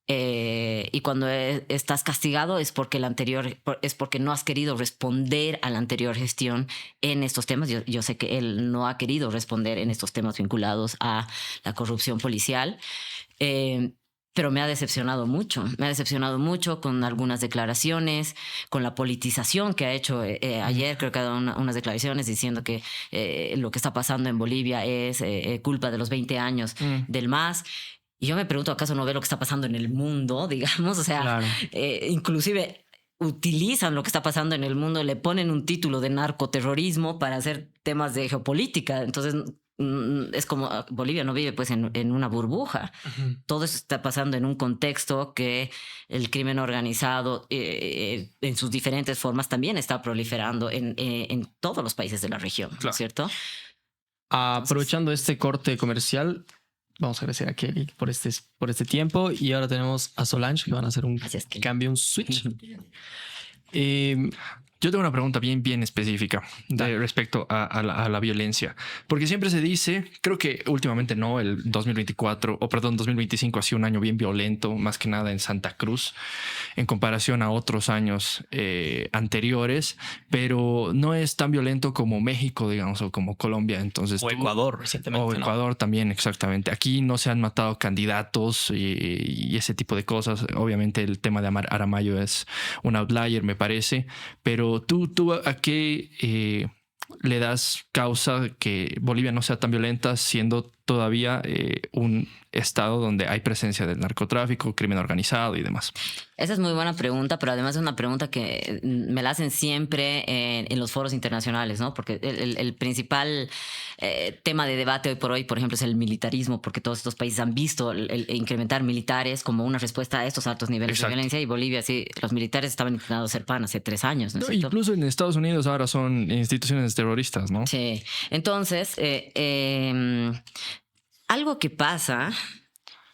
B: Y cuando estás castigado es porque no has querido responder a la anterior gestión en estos temas. Yo sé que él no ha querido responder en estos temas vinculados a la corrupción policial. Pero me ha decepcionado mucho. Me ha decepcionado mucho con algunas declaraciones, con la politización que ha hecho ayer. Creo que ha dado unas declaraciones diciendo que lo que está pasando en Bolivia es culpa de los 20 años del MAS. Y yo me pregunto, ¿acaso no ve lo que está pasando en el mundo, digamos? O sea,
A: Claro.
B: Inclusive utilizan lo que está pasando en el mundo, le ponen un título de narcoterrorismo para hacer temas de geopolítica. Entonces, es como Bolivia no vive pues en una burbuja. Todo eso está pasando en un contexto que el crimen organizado en sus diferentes formas también está proliferando en todos los países de la región, ¿no
C: Claro.
B: es cierto?
A: Aprovechando este corte comercial, vamos a agradecer a Kelly por este tiempo. Y ahora tenemos a Solange que van a hacer un
B: Gracias, Kelly.
A: cambio, un switch.
C: Yo tengo una pregunta bien específica respecto a la violencia. Porque siempre se dice, creo que últimamente no, el 2025 ha sido un año bien violento, más que nada en Santa Cruz, en comparación a otros años anteriores, pero no es tan violento como México, digamos, o como Colombia. Entonces,
A: O Ecuador recientemente.
C: O
A: ¿no?
C: Ecuador también, exactamente. Aquí no se han matado candidatos y ese tipo de cosas. Obviamente el tema de Aramayo es un outlier, me parece. Pero tú ¿a qué le das causa que Bolivia no sea tan violenta siendo todavía un estado donde hay presencia del narcotráfico, crimen organizado y demás?
B: Esa es muy buena pregunta, pero además es una pregunta que me la hacen siempre en los foros internacionales, ¿no? Porque el principal tema de debate hoy por hoy, por ejemplo, es el militarismo, porque todos estos países han visto el incrementar militares como una respuesta a estos altos niveles
C: Exacto.
B: de violencia, y Bolivia, sí, los militares estaban intentando hacer pan hace 3 años, ¿no es cierto?
C: Incluso en Estados Unidos ahora son instituciones terroristas, ¿no?
B: Sí, entonces, algo que pasa,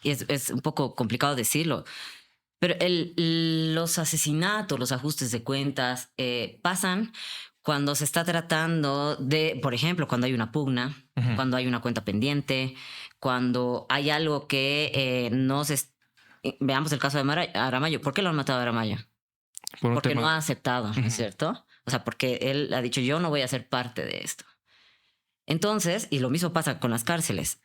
B: y es un poco complicado decirlo, pero los asesinatos, los ajustes de cuentas pasan cuando se está tratando de, por ejemplo, cuando hay una pugna,
C: Ujú.
B: cuando hay una cuenta pendiente, cuando hay algo que no se... Veamos el caso de Aramayo. ¿Por qué lo han matado a Aramayo?
C: Por un
B: Porque
C: tema-
B: no ha aceptado, ¿no
C: Ujú.
B: es cierto? O sea, porque él ha dicho, yo no voy a ser parte de esto. Entonces, y lo mismo pasa con las cárceles,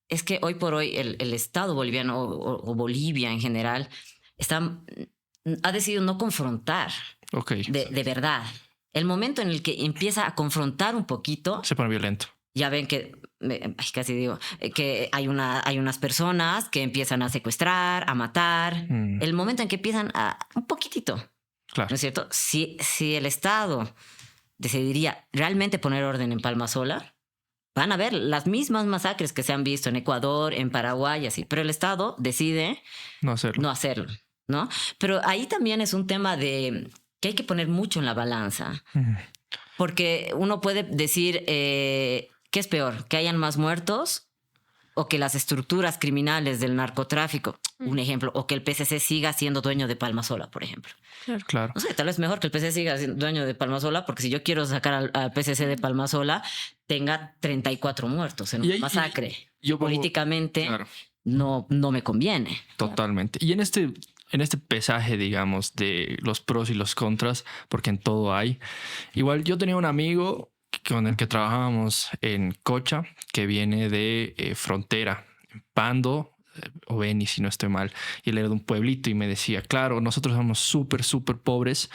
B: es que hoy por hoy el Estado boliviano o Bolivia en general ha decidido no confrontar
C: Ok,
B: de verdad. El momento en el que empieza a confrontar un poquito,
C: se pone violento.
B: ya ven que, casi digo, que hay unas personas que empiezan a secuestrar, a matar.
C: Mm.
B: El momento en que empiezan a un poquitito,
C: Claro.
B: ¿no es cierto? Si el Estado decidiría realmente poner orden en Palmasola, van a ver las mismas masacres que se han visto en Ecuador, en Paraguay, así. Pero el Estado decide
C: No hacerlo.
B: no hacerlo, ¿no? Pero ahí también es un tema de que hay que poner mucho en la balanza.
C: Mm.
B: Porque uno puede decir, ¿qué es peor? ¿Que hayan más muertos o que las estructuras criminales del narcotráfico, un ejemplo, o que el PCC siga siendo dueño de Palmasola, por ejemplo?
C: Claro.
B: No sé, tal vez mejor que el PCC siga siendo dueño de Palmasola, porque si yo quiero sacar al PCC de Palmasola, tenga 34 muertos en
C: Y
B: una
C: ahí-
B: masacre.
C: Yo pongo-
B: Políticamente
C: Claro.
B: no me conviene.
C: Totalmente. Y en este pesaje, digamos, de los pros y los contras, porque en todo hay. Igual yo tenía un amigo con el que trabajábamos en Cocha, que viene de Frontera, Pando, o Beni, si no estoy mal. Y él era de un pueblito y me decía, claro, nosotros somos súper, súper pobres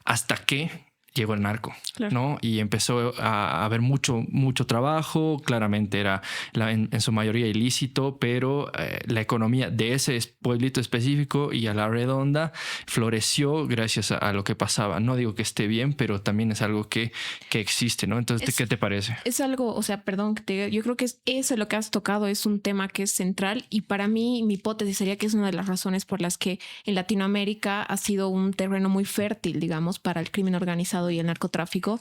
C: hasta que llegó el narco,
D: Claro.
C: ¿no? Y empezó a haber mucho trabajo. Claramente era en su mayoría ilícito, pero la economía de ese pueblito específico y a la redonda floreció gracias a lo que pasaba. No digo que esté bien, pero también es algo que existe, ¿no? Entonces, ¿qué te parece?
E: Es algo, o sea, perdón, yo creo que eso lo que has tocado es un tema que es central, y para mí mi hipótesis sería que es una de las razones por las que en Latinoamérica ha sido un terreno muy fértil, digamos, para el crimen organizado y el narcotráfico,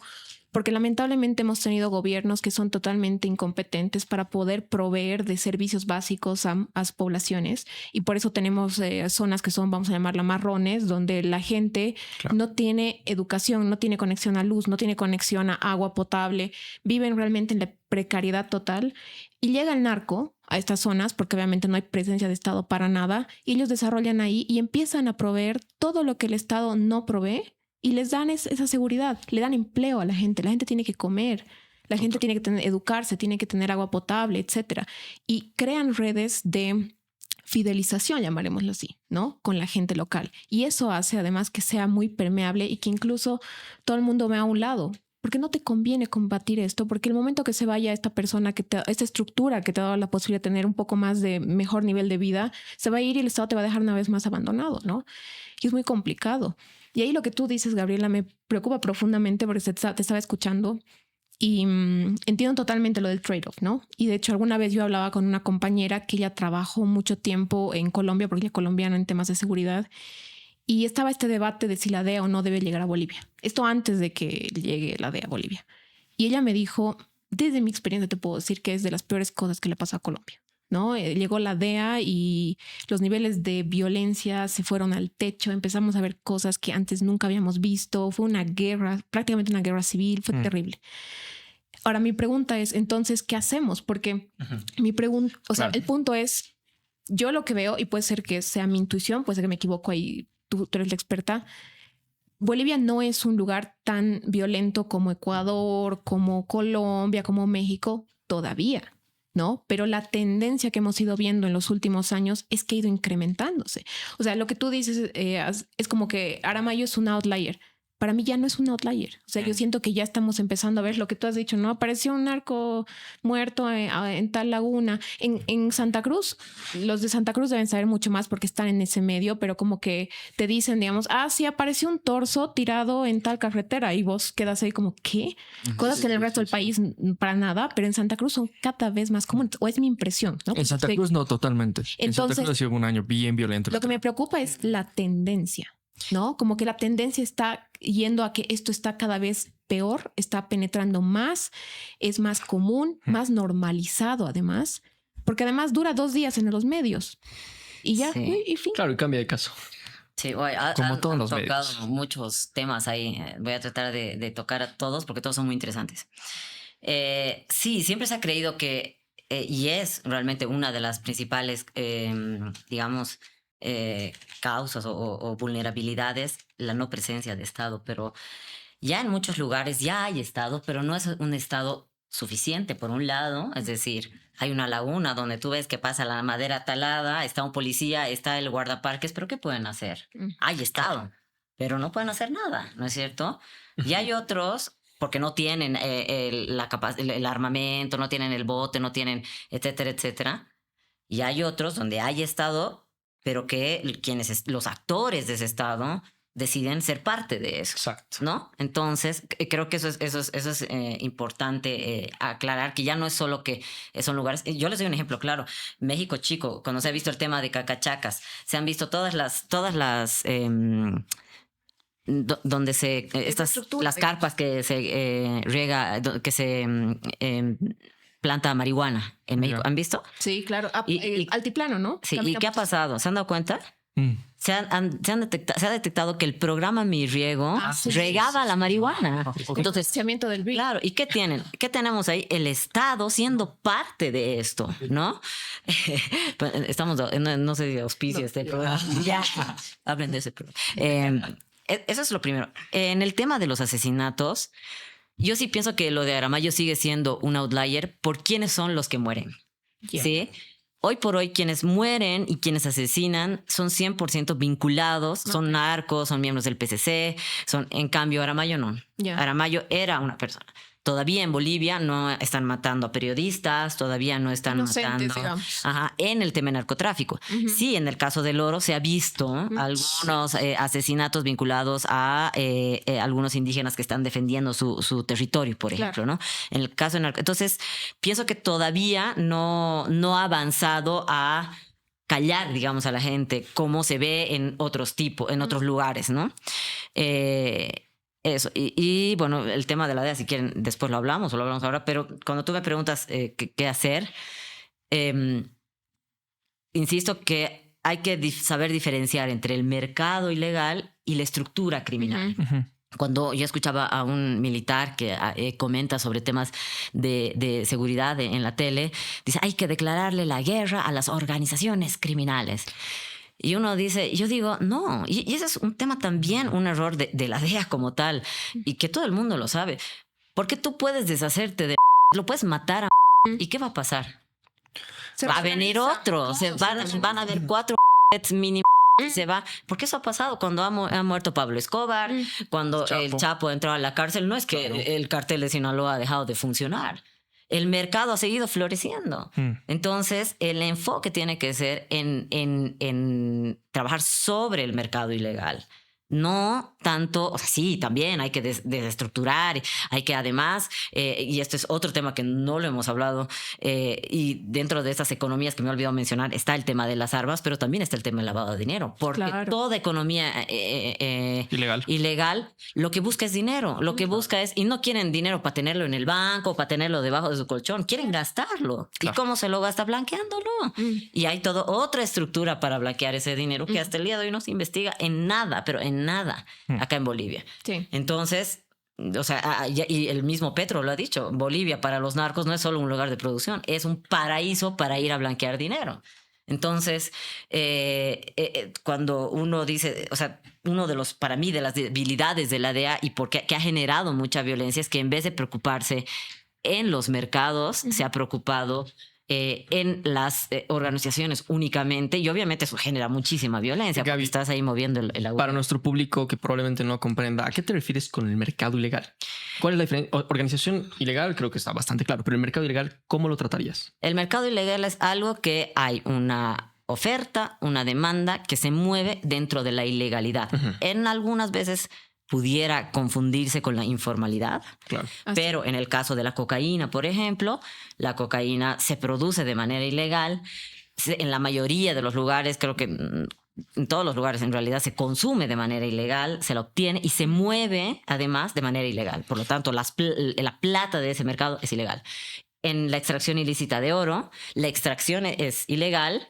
E: porque lamentablemente hemos tenido gobiernos que son totalmente incompetentes para poder proveer de servicios básicos a poblaciones, y por eso tenemos zonas que son, vamos a llamarla marrones, donde la gente
C: Claro.
E: no tiene educación, no tiene conexión a luz, no tiene conexión a agua potable, viven realmente en la precariedad total, y llega el narco a estas zonas porque obviamente no hay presencia de Estado para nada, y ellos desarrollan ahí y empiezan a proveer todo lo que el Estado no provee, y les dan esa seguridad, le dan empleo a la gente tiene que comer, la gente tiene que educarse, tiene que tener agua potable, etcétera, y crean redes de fidelización, llamaremoslo así, ¿no? Con la gente local. Y eso hace además que sea muy permeable y que incluso todo el mundo vea a un lado. Porque no te conviene combatir esto, porque el momento que se vaya esta persona, esta estructura que te ha dado la posibilidad de tener un poco más de mejor nivel de vida, se va a ir y el Estado te va a dejar una vez más abandonado, ¿no? Y es muy complicado. Y ahí lo que tú dices, Gabriela, me preocupa profundamente porque te estaba escuchando y entiendo totalmente lo del trade-off, ¿no? Y de hecho alguna vez yo hablaba con una compañera que ella trabajó mucho tiempo en Colombia, porque ella es colombiana en temas de seguridad, y estaba este debate de si la DEA o no debe llegar a Bolivia. Esto antes de que llegue la DEA a Bolivia. Y ella me dijo, desde mi experiencia te puedo decir que es de las peores cosas que le pasó a Colombia, ¿no? Llegó la DEA y los niveles de violencia se fueron al techo. Empezamos a ver cosas que antes nunca habíamos visto. Fue una guerra, prácticamente una guerra civil. Fue terrible. Ahora, mi pregunta es, entonces, ¿qué hacemos? Porque mi pregunta, o sea,
C: Claro.
E: el punto es, yo lo que veo, y puede ser que sea mi intuición, puede ser que me equivoco ahí, tú eres la experta. Bolivia no es un lugar tan violento como Ecuador, como Colombia, como México, todavía, ¿no? Pero la tendencia que hemos ido viendo en los últimos años es que ha ido incrementándose. O sea, lo que tú dices es como que Aramayo es un outlier. para mí ya no es un outlier. O sea, yo siento que ya estamos empezando a ver lo que tú has dicho, ¿no? Apareció un narco muerto en tal laguna. En Santa Cruz, los de Santa Cruz deben saber mucho más porque están en ese medio, pero como que te dicen, digamos, sí, apareció un torso tirado en tal carretera y vos quedas ahí como, ¿qué? Cosas que en el resto del país para nada, pero en Santa Cruz son cada vez más comunes, o es mi impresión, ¿no?
C: En Santa Cruz no, totalmente. En Santa Cruz ha sido un año bien violento.
E: Lo que me preocupa es la tendencia, ¿no? Como que la tendencia está yendo a que esto está cada vez peor, está penetrando más, es más común, más normalizado además, porque además dura 2 días en los medios y ya,
B: Sí.
E: y fin.
A: Claro, y cambia de caso.
B: Sí,
C: Como todos
B: han
C: los
B: tocado
C: medios.
B: muchos temas ahí. Voy a tratar de tocar a todos porque todos son muy interesantes. Sí, siempre se ha creído que, y es realmente una de las principales, digamos, causas o vulnerabilidades, la no presencia de Estado. Pero ya en muchos lugares ya hay Estado, pero no es un Estado suficiente, por un lado. Es decir, hay una laguna donde tú ves que pasa la madera talada, está un policía, está el guardaparques, pero ¿qué pueden hacer? Hay Estado, pero no pueden hacer nada, ¿no es cierto? Y hay otros, porque no tienen el armamento, no tienen el bote, no tienen, etcétera, etcétera. Y hay otros donde hay Estado, pero que los actores de ese Estado deciden ser parte de eso.
A: Exacto.
B: ¿No? Entonces, creo que eso es importante aclarar, que ya no es solo que son lugares. Yo les doy un ejemplo claro. México Chico, cuando se ha visto el tema de Cacachacas, se han visto todas las donde las carpas que se riega, que se planta marihuana en México. ¿Han visto?
E: Sí, claro.
B: Y
E: Altiplano, ¿no?
B: Sí. ¿Y qué ha pasado? ¿Se han dado cuenta? Se ha detectado que el programa Mi Riego regaba la marihuana. Entonces,
E: Financiamiento del BID.
B: claro, ¿y qué tienen? ¿Qué tenemos ahí? El Estado siendo parte de esto, ¿no? Estamos, no sé si auspicia este programa. Ya, hablen de ese programa. Eso es lo primero. En el tema de los asesinatos, yo sí pienso que lo de Aramayo sigue siendo un outlier por quiénes son los que mueren.
E: Yeah.
B: ¿Sí? Hoy por hoy, quienes mueren y quienes asesinan son 100% vinculados, son narcos, son miembros del PCC, en cambio, Aramayo no.
E: Yeah.
B: Aramayo era una persona. Todavía en Bolivia no están matando a periodistas, todavía no están
E: Inocentes,
B: matando
E: digamos.
B: en el tema de narcotráfico. Sí, en el caso del oro se ha visto algunos asesinatos vinculados a algunos indígenas que están defendiendo su territorio, por ejemplo, ¿no? En el caso de entonces, pienso que todavía no ha avanzado a callar, digamos, a la gente como se ve en otros lugares, ¿no? Eso, y bueno, el tema de la DEA, si quieren, después lo hablamos o lo hablamos ahora, pero cuando tú me preguntas qué hacer, insisto que hay que saber diferenciar entre el mercado ilegal y la estructura criminal. Cuando yo escuchaba a un militar que comenta sobre temas de seguridad en la tele, dice, hay que declararle la guerra a las organizaciones criminales. Y uno dice, yo digo, no, y ese es un tema también, un error de la DEA como tal, y que todo el mundo lo sabe. Porque tú puedes deshacerte de lo puedes matar ¿y qué va a pasar? Va a venir otro, van a haber 4 mínimo. Se va, porque eso ha pasado cuando ha muerto Pablo Escobar, cuando el Chapo entró a la cárcel. No es que el cartel de Sinaloa ha dejado de funcionar. El mercado ha seguido floreciendo. Entonces, el enfoque tiene que ser en trabajar sobre el mercado ilegal. No tanto, o sea, sí, también hay que desestructurar, hay que además, y esto es otro tema que no lo hemos hablado, y dentro de estas economías que me he olvidado mencionar está el tema de las armas, pero también está el tema del lavado de dinero, porque toda economía ilegal lo que busca es dinero, lo que busca es, y no quieren dinero para tenerlo en el banco, para tenerlo debajo de su colchón, quieren gastarlo. ¿Y cómo se lo gasta? Blanqueándolo. Y hay toda otra estructura para blanquear ese dinero que hasta el día de hoy no se investiga en nada, pero en nada acá en Bolivia. Sí. Entonces, o sea, y el mismo Petro lo ha dicho, Bolivia para los narcos no es solo un lugar de producción, es un paraíso para ir a blanquear dinero. Entonces, cuando uno dice, o sea, uno de los, para mí, de las debilidades de la DEA y porque que ha generado mucha violencia es que en vez de preocuparse en los mercados, se ha preocupado en las organizaciones únicamente, y obviamente eso genera muchísima violencia,
A: Gaby,
B: porque estás ahí moviendo el agua.
A: Para nuestro público que probablemente no comprenda, ¿a qué te refieres con el mercado ilegal? ¿Cuál es la diferencia? Organización ilegal creo que está bastante claro, pero el mercado ilegal, ¿cómo lo tratarías?
B: El mercado ilegal es algo que hay una oferta, una demanda que se mueve dentro de la ilegalidad. En algunas veces pudiera confundirse con la informalidad,
A: Claro.
B: pero en el caso de la cocaína, por ejemplo, la cocaína se produce de manera ilegal. En la mayoría de los lugares, creo que en todos los lugares en realidad se consume de manera ilegal, se la obtiene y se mueve además de manera ilegal. Por lo tanto, la plata de ese mercado es ilegal. En la extracción ilícita de oro, la extracción es ilegal.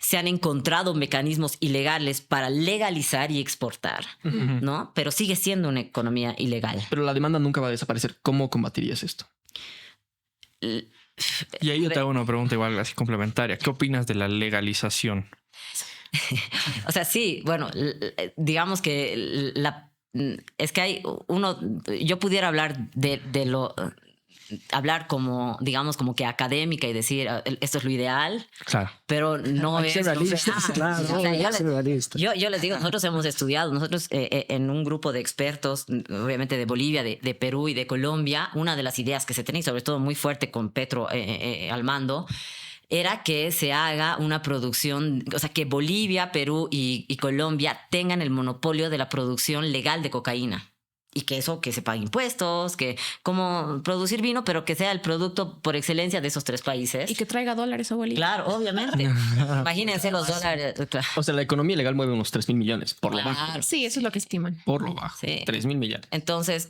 B: Se han encontrado mecanismos ilegales para legalizar y exportar, ¿no? Pero sigue siendo una economía ilegal.
A: Pero la demanda nunca va a desaparecer. ¿Cómo combatirías esto?
C: Y ahí yo te hago una pregunta igual así complementaria. ¿Qué opinas de la legalización?
B: O sea, sí, bueno, digamos que es que hay uno, yo pudiera hablar de lo, hablar como, digamos, como que académica y decir esto es lo ideal,
C: Claro.
B: pero no
F: Hay que
B: es
F: ser
B: lo real.
F: realistas, claro,
B: O sea,
F: hay que ser realistas.
B: yo les digo, nosotros hemos estudiado, nosotros en un grupo de expertos, obviamente de Bolivia, de Perú y de Colombia, una de las ideas que se tenía, y sobre todo muy fuerte con Petro al mando, era que se haga una producción, o sea, que Bolivia, Perú y Colombia tengan el monopolio de la producción legal de cocaína. Y que eso, que se pague impuestos, que como producir vino, pero que sea el producto por excelencia de esos tres países.
E: Y que traiga dólares a Bolivia.
B: Claro, obviamente. Imagínense los dólares. Claro.
A: O sea, la economía ilegal mueve unos 3.000 millones por lo bajo.
B: Claro.
E: Sí, eso es lo que estiman.
A: Por lo bajo.
B: Sí.
A: 3.000 millones.
B: Entonces,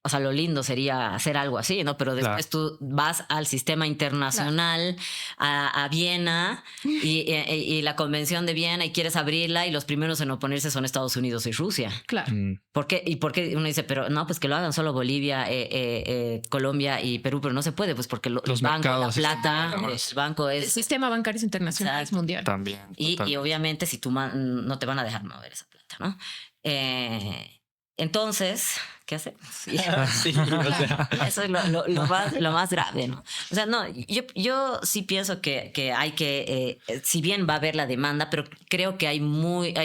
B: o sea, lo lindo sería hacer algo así, ¿no? Pero después tú vas al sistema internacional, a Viena, y la Convención de Viena, y quieres abrirla, y los primeros en oponerse son Estados Unidos y Rusia.
E: Claro.
B: ¿Por qué? ¿Y por qué uno dice, pero no, pues que lo hagan solo Bolivia, Colombia y Perú? Pero no se puede, pues porque
C: Los
B: el banco, la
C: mercados
B: plata,
C: están-
B: el banco
E: El
B: es...
E: sistema bancario internacional es
B: Exacto.
E: mundial.
C: También.
B: Y
C: total.
B: obviamente si tú no te van a dejar mover esa plata, ¿no? Entonces, ¿qué hacemos?
A: Sí, o sea,
B: Eso es lo más grave, ¿no? O sea, no, yo sí pienso que hay que, si bien va a haber la demanda, pero creo que hay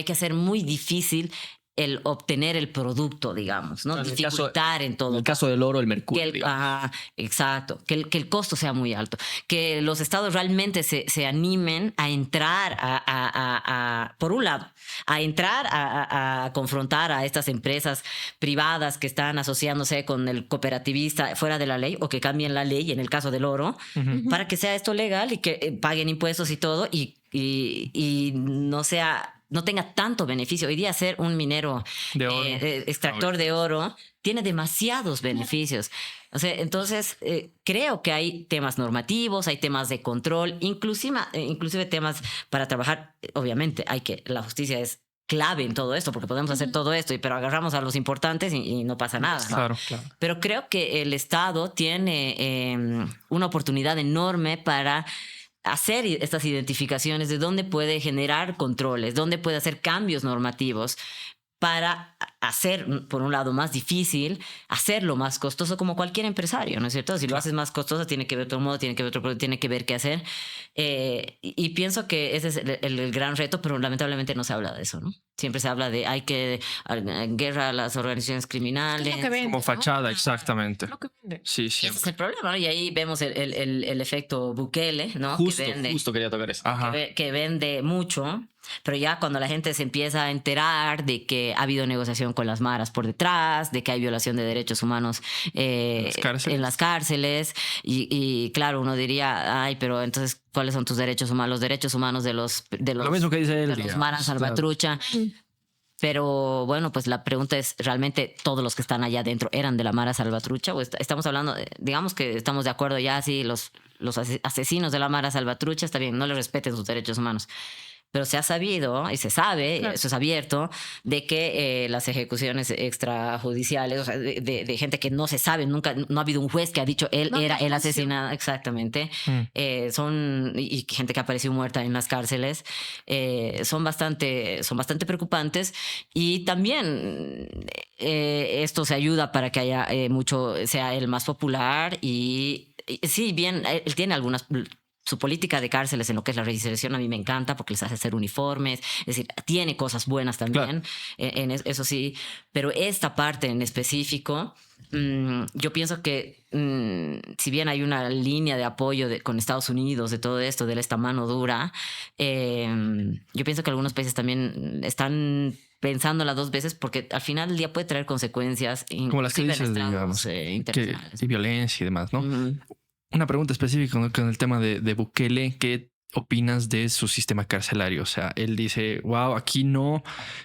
B: que hacer muy difícil el obtener el producto, digamos, ¿no?
A: En el
B: Dificultar en todo.
A: en el caso del oro, el mercurio.
B: Que
A: digamos.
B: exacto, que el costo sea muy alto, que los estados realmente se animen a entrar por un lado, a entrar a confrontar a estas empresas privadas que están asociándose con el cooperativista fuera de la ley, o que cambien la ley en el caso del oro, para que sea esto legal y que paguen impuestos y todo, y no tenga tanto beneficio. Hoy día ser un minero
C: De oro.
B: extractor de oro tiene demasiados beneficios. O sea, entonces creo que hay temas normativos, hay temas de control, inclusive temas para trabajar. Obviamente la justicia es clave en todo esto, porque podemos hacer todo esto, pero agarramos a los importantes y no pasa nada, ¿no?
C: Claro.
B: Pero creo que el Estado tiene una oportunidad enorme para hacer estas identificaciones de dónde puede generar controles, dónde puede hacer cambios normativos para hacer, por un lado, más difícil, hacerlo más costoso, como cualquier empresario, ¿no es cierto? Si lo haces más costoso, tiene que ver otro modo, tiene que ver otro producto, tiene que ver qué hacer. Y pienso que ese es el gran reto, pero lamentablemente no se habla de eso, ¿no? Siempre se habla de guerra a las organizaciones criminales.
E: Es lo que vende,
C: Como
E: ¿no?
C: fachada, exactamente.
E: Lo que vende.
C: Sí,
B: Ese es
C: siempre.
B: el problema, ¿no? Y ahí vemos el efecto Bukele, ¿no?
A: Justo quería tocar eso.
C: Ajá.
B: Que vende mucho, pero ya cuando la gente se empieza a enterar de que ha habido negociación con las maras por detrás, de que hay violación de derechos humanos en las cárceles, y claro, uno diría, ay, pero entonces, ¿cuáles son tus derechos humanos? Los derechos humanos de los
C: Lo mismo que dice él.
B: de los maras salvatrucha. Pero bueno, pues la pregunta es, ¿realmente todos los que están allá adentro eran de la Mara Salvatrucha? ¿O estamos hablando, digamos que estamos de acuerdo ya, sí, los asesinos de la Mara Salvatrucha, está bien, no les respeten sus derechos humanos? Pero se ha sabido y se sabe,
E: Claro.
B: eso es abierto, de que las ejecuciones extrajudiciales, o sea, de gente que no se sabe, nunca, no ha habido un juez que ha dicho él
E: No,
B: era
E: no,
B: el
E: no,
B: asesinado, exactamente.
C: Mm.
B: Y gente que apareció muerta en las cárceles, son bastante preocupantes. Y también esto se ayuda para que haya sea el más popular y sí, bien, él tiene algunas. Su política de cárceles en lo que es la reinserción a mí me encanta porque les hace hacer uniformes, es decir, tiene cosas buenas también, eso sí, pero esta parte en específico, yo pienso que si bien hay una línea de apoyo con Estados Unidos de todo esto, de esta mano dura, yo pienso que algunos países también están pensándola dos veces porque al final del día puede traer consecuencias
C: Como las que
B: inclusive en
C: dices,
B: estrados,
C: digamos, que
B: internacionales.
C: y violencia y demás, ¿no?
B: Ujú.
C: Una pregunta específica con el tema de Bukele. ¿Qué opinas de su sistema carcelario? O sea, él dice, wow, aquí no,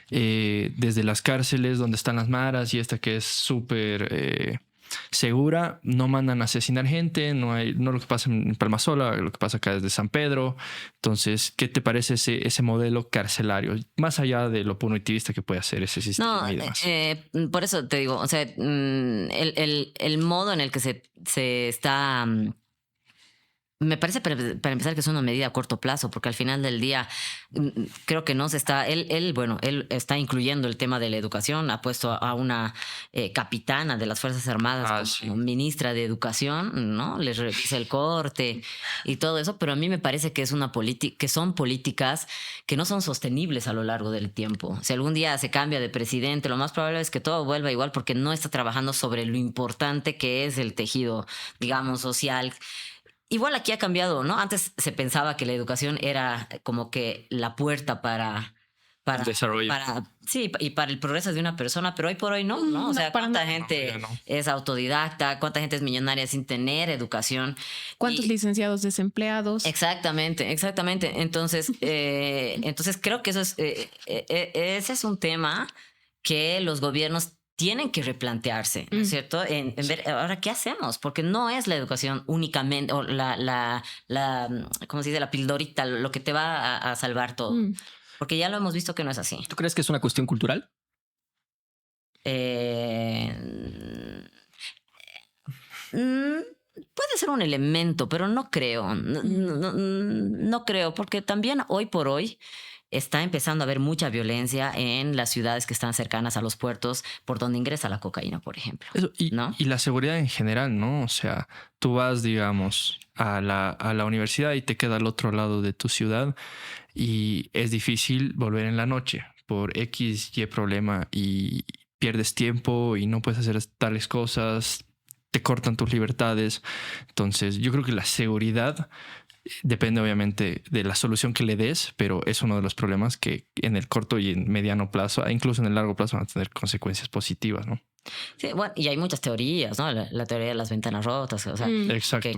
C: desde las cárceles donde están las maras y esta que es súper segura, no mandan a asesinar gente, no lo que pasa en Palmasola, lo que pasa acá desde San Pedro. Entonces, ¿qué te parece ese modelo carcelario? Más allá de lo punitivista que puede hacer ese sistema
B: No,
C: y demás.
B: por eso te digo, o sea, el modo en el que se está me parece para empezar que es una medida a corto plazo, porque al final del día creo que no se está, él está incluyendo el tema de la educación, ha puesto a una capitana de las Fuerzas Armadas como
C: Sí.
B: ministra de Educación, ¿no? Les revisa el corte y todo eso, pero a mí me parece que es que son políticas que no son sostenibles a lo largo del tiempo. Si algún día se cambia de presidente, lo más probable es que todo vuelva igual porque no está trabajando sobre lo importante que es el tejido, digamos, social. Igual aquí ha cambiado, ¿no? Antes se pensaba que la educación era como que la puerta para
C: Desarrollo.
B: sí, y para el progreso de una persona, pero hoy por hoy no, ¿no? O sea,
E: para
B: cuánta
E: nada.
B: gente
C: No, ya no.
B: es autodidacta, cuánta gente es millonaria sin tener educación.
E: ¿Cuántos
B: Y-
E: licenciados desempleados?
B: Exactamente. Entonces, entonces creo que ese es un tema que los gobiernos tienen que replantearse, ¿no es cierto? En ver, ahora, ¿qué hacemos? Porque no es la educación únicamente, o ¿cómo se dice? La pildorita, lo que te va a salvar todo.
E: Mm.
B: Porque ya lo hemos visto que no es así.
A: ¿Tú crees que es una cuestión cultural?
B: Puede ser un elemento, pero no creo. No creo, porque también hoy por hoy está empezando a haber mucha violencia en las ciudades que están cercanas a los puertos por donde ingresa la cocaína, por ejemplo.
C: Eso,
B: ¿No?
C: y la seguridad en general, ¿no? O sea, tú vas, digamos, a la universidad y te queda al otro lado de tu ciudad y es difícil volver en la noche por X, Y problema y pierdes tiempo y no puedes hacer tales cosas, te cortan tus libertades. Entonces, yo creo que la seguridad depende obviamente de la solución que le des, pero es uno de los problemas que en el corto y en mediano plazo, incluso en el largo plazo, van a tener consecuencias positivas, ¿no?
B: Sí, bueno, y hay muchas teorías, ¿no? La teoría de las ventanas rotas, o sea,
C: Exacto.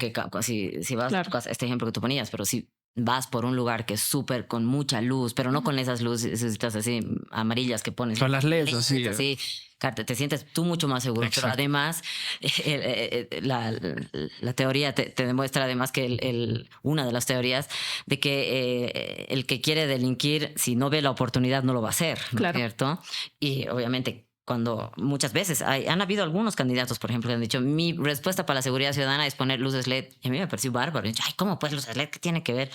B: si vas
E: Claro.
B: a tu casa, este ejemplo que tú ponías, pero si vas por un lugar que es súper con mucha luz, pero no con esas luces así amarillas que pones.
C: Con las LEDs, así.
B: Así, te sientes tú mucho más seguro.
C: Exacto.
B: Pero además, la teoría te demuestra además que una de las teorías de que el que quiere delinquir, si no ve la oportunidad, no lo va a hacer, ¿no es
E: Claro.
B: cierto? Y obviamente cuando muchas veces han habido algunos candidatos, por ejemplo, que han dicho, mi respuesta para la seguridad ciudadana es poner luces LED. Y a mí me pareció bárbaro. Y yo, ay, ¿cómo pues luces LED? ¿Qué tiene que ver?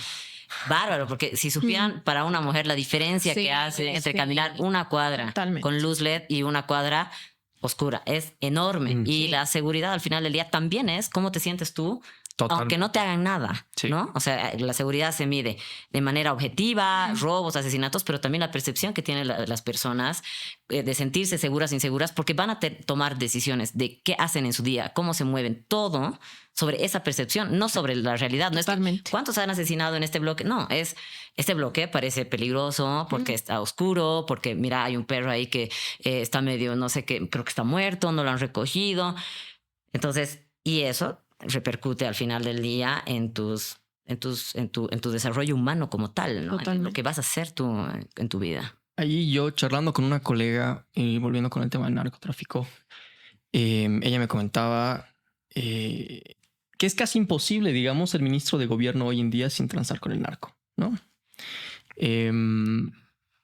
B: Bárbaro, porque si supieran para una mujer la diferencia
E: Sí,
B: que hace entre
E: sí.
B: caminar una cuadra
E: Totalmente.
B: con luz LED y una cuadra oscura, es enorme. Y la seguridad al final del día también es cómo te sientes tú, aunque no te hagan nada,
C: Sí.
B: ¿no? O sea, la seguridad se mide de manera objetiva, robos, asesinatos, pero también la percepción que tienen las personas de sentirse seguras, inseguras, porque van a tomar decisiones de qué hacen en su día, cómo se mueven, todo sobre esa percepción, no sobre la realidad. No
E: Totalmente.
B: es que, ¿cuántos han asesinado en este bloque? No, es este bloque parece peligroso porque está oscuro, porque mira, hay un perro ahí que está medio, no sé qué, creo que está muerto, no lo han recogido. Entonces, y eso repercute al final del día en tu desarrollo humano como tal, ¿no? En lo
E: Totalmente.
B: que vas a hacer tú en tu vida.
A: Ahí yo charlando con una colega y volviendo con el tema del narcotráfico, ella me comentaba que es casi imposible, digamos, ser ministro de gobierno hoy en día sin transar con el narco, ¿no?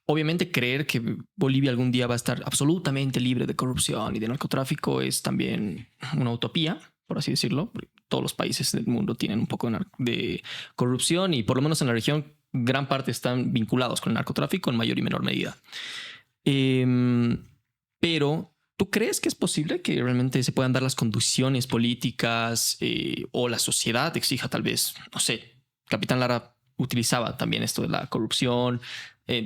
A: Obviamente creer que Bolivia algún día va a estar absolutamente libre de corrupción y de narcotráfico es también una utopía, por así decirlo. Todos los países del mundo tienen un poco de corrupción y por lo menos en la región gran parte están vinculados con el narcotráfico en mayor y menor medida. Pero ¿tú crees que es posible que realmente se puedan dar las condiciones políticas o la sociedad exija tal vez, no sé, Capitán Lara utilizaba también esto de la corrupción,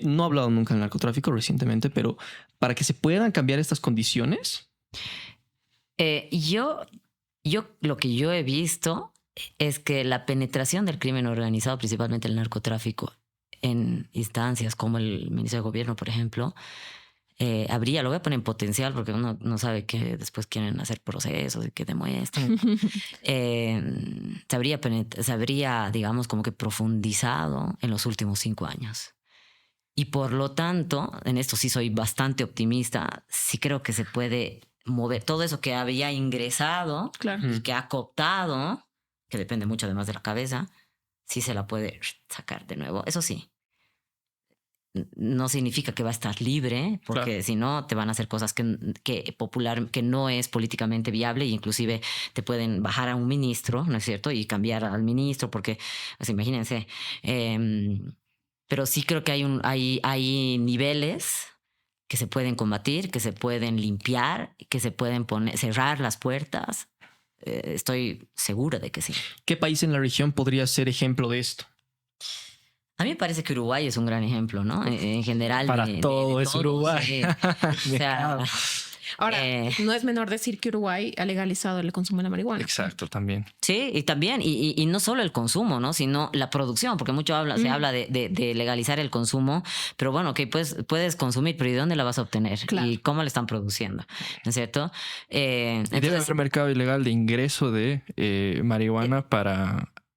A: no ha hablado nunca del narcotráfico recientemente, pero para que se puedan cambiar estas condiciones?
B: Yo lo que yo he visto es que la penetración del crimen organizado, principalmente el narcotráfico, en instancias como el Ministerio de Gobierno, por ejemplo, lo voy a poner en potencial porque uno no sabe que después quieren hacer procesos y que demuestren. Se habría, digamos, como que profundizado en los últimos 5 años. Y por lo tanto, en esto sí soy bastante optimista, sí creo que se puede mover todo eso que había ingresado
E: Claro.
B: y que ha cooptado, que depende mucho además de la cabeza, sí se la puede sacar de nuevo. Eso sí, no significa que va a estar libre, porque si no te van a hacer cosas que no es políticamente viable, e inclusive te pueden bajar a un ministro, ¿no es cierto? Y cambiar al ministro, porque, pues, imagínense. Pero sí creo que hay niveles que se pueden combatir, que se pueden limpiar, que se pueden cerrar las puertas. Estoy segura de que sí.
A: ¿Qué país en la región podría ser ejemplo de esto?
B: A mí me parece que Uruguay es un gran ejemplo, ¿no? En general.
C: Para todo es Uruguay.
B: Sí. O sea,
E: Ahora, no es menor decir que Uruguay ha legalizado el consumo de la marihuana.
C: Exacto, también.
B: sí, y también, y no solo el consumo, ¿no? Sino la producción, porque se habla de legalizar el consumo, pero bueno, que puedes consumir, pero ¿y dónde la vas a obtener?
E: Claro.
B: ¿Y cómo la están produciendo? ¿No es cierto?
C: Debe haber mercado ilegal de ingreso de marihuana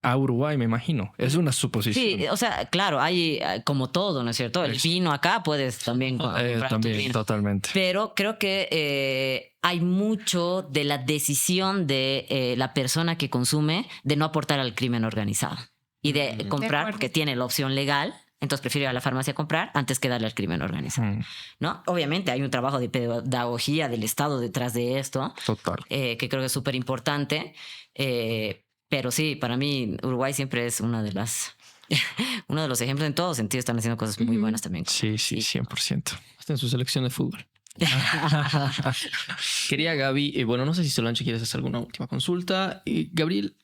C: a Uruguay, me imagino. Es una suposición.
B: Sí, o sea, claro, hay como todo, ¿no es cierto? El vino acá puedes también comprar tu
C: también,
B: vino.
C: totalmente.
B: Pero creo que hay mucho de la decisión de la persona que consume de no aportar al crimen organizado y de comprar porque tiene la opción legal. Entonces prefiero ir a la farmacia a comprar antes que darle al crimen organizado, ¿no? Obviamente hay un trabajo de pedagogía del Estado detrás de esto.
C: Total.
B: Que creo que es súper importante. Pero sí, para mí Uruguay siempre es uno de los ejemplos en todo sentido. Están haciendo cosas muy buenas también.
C: Sí, 100%.
A: Hasta en su selección de fútbol. Quería Gaby, bueno, no sé si Solange quieres hacer alguna última consulta. Gabriel,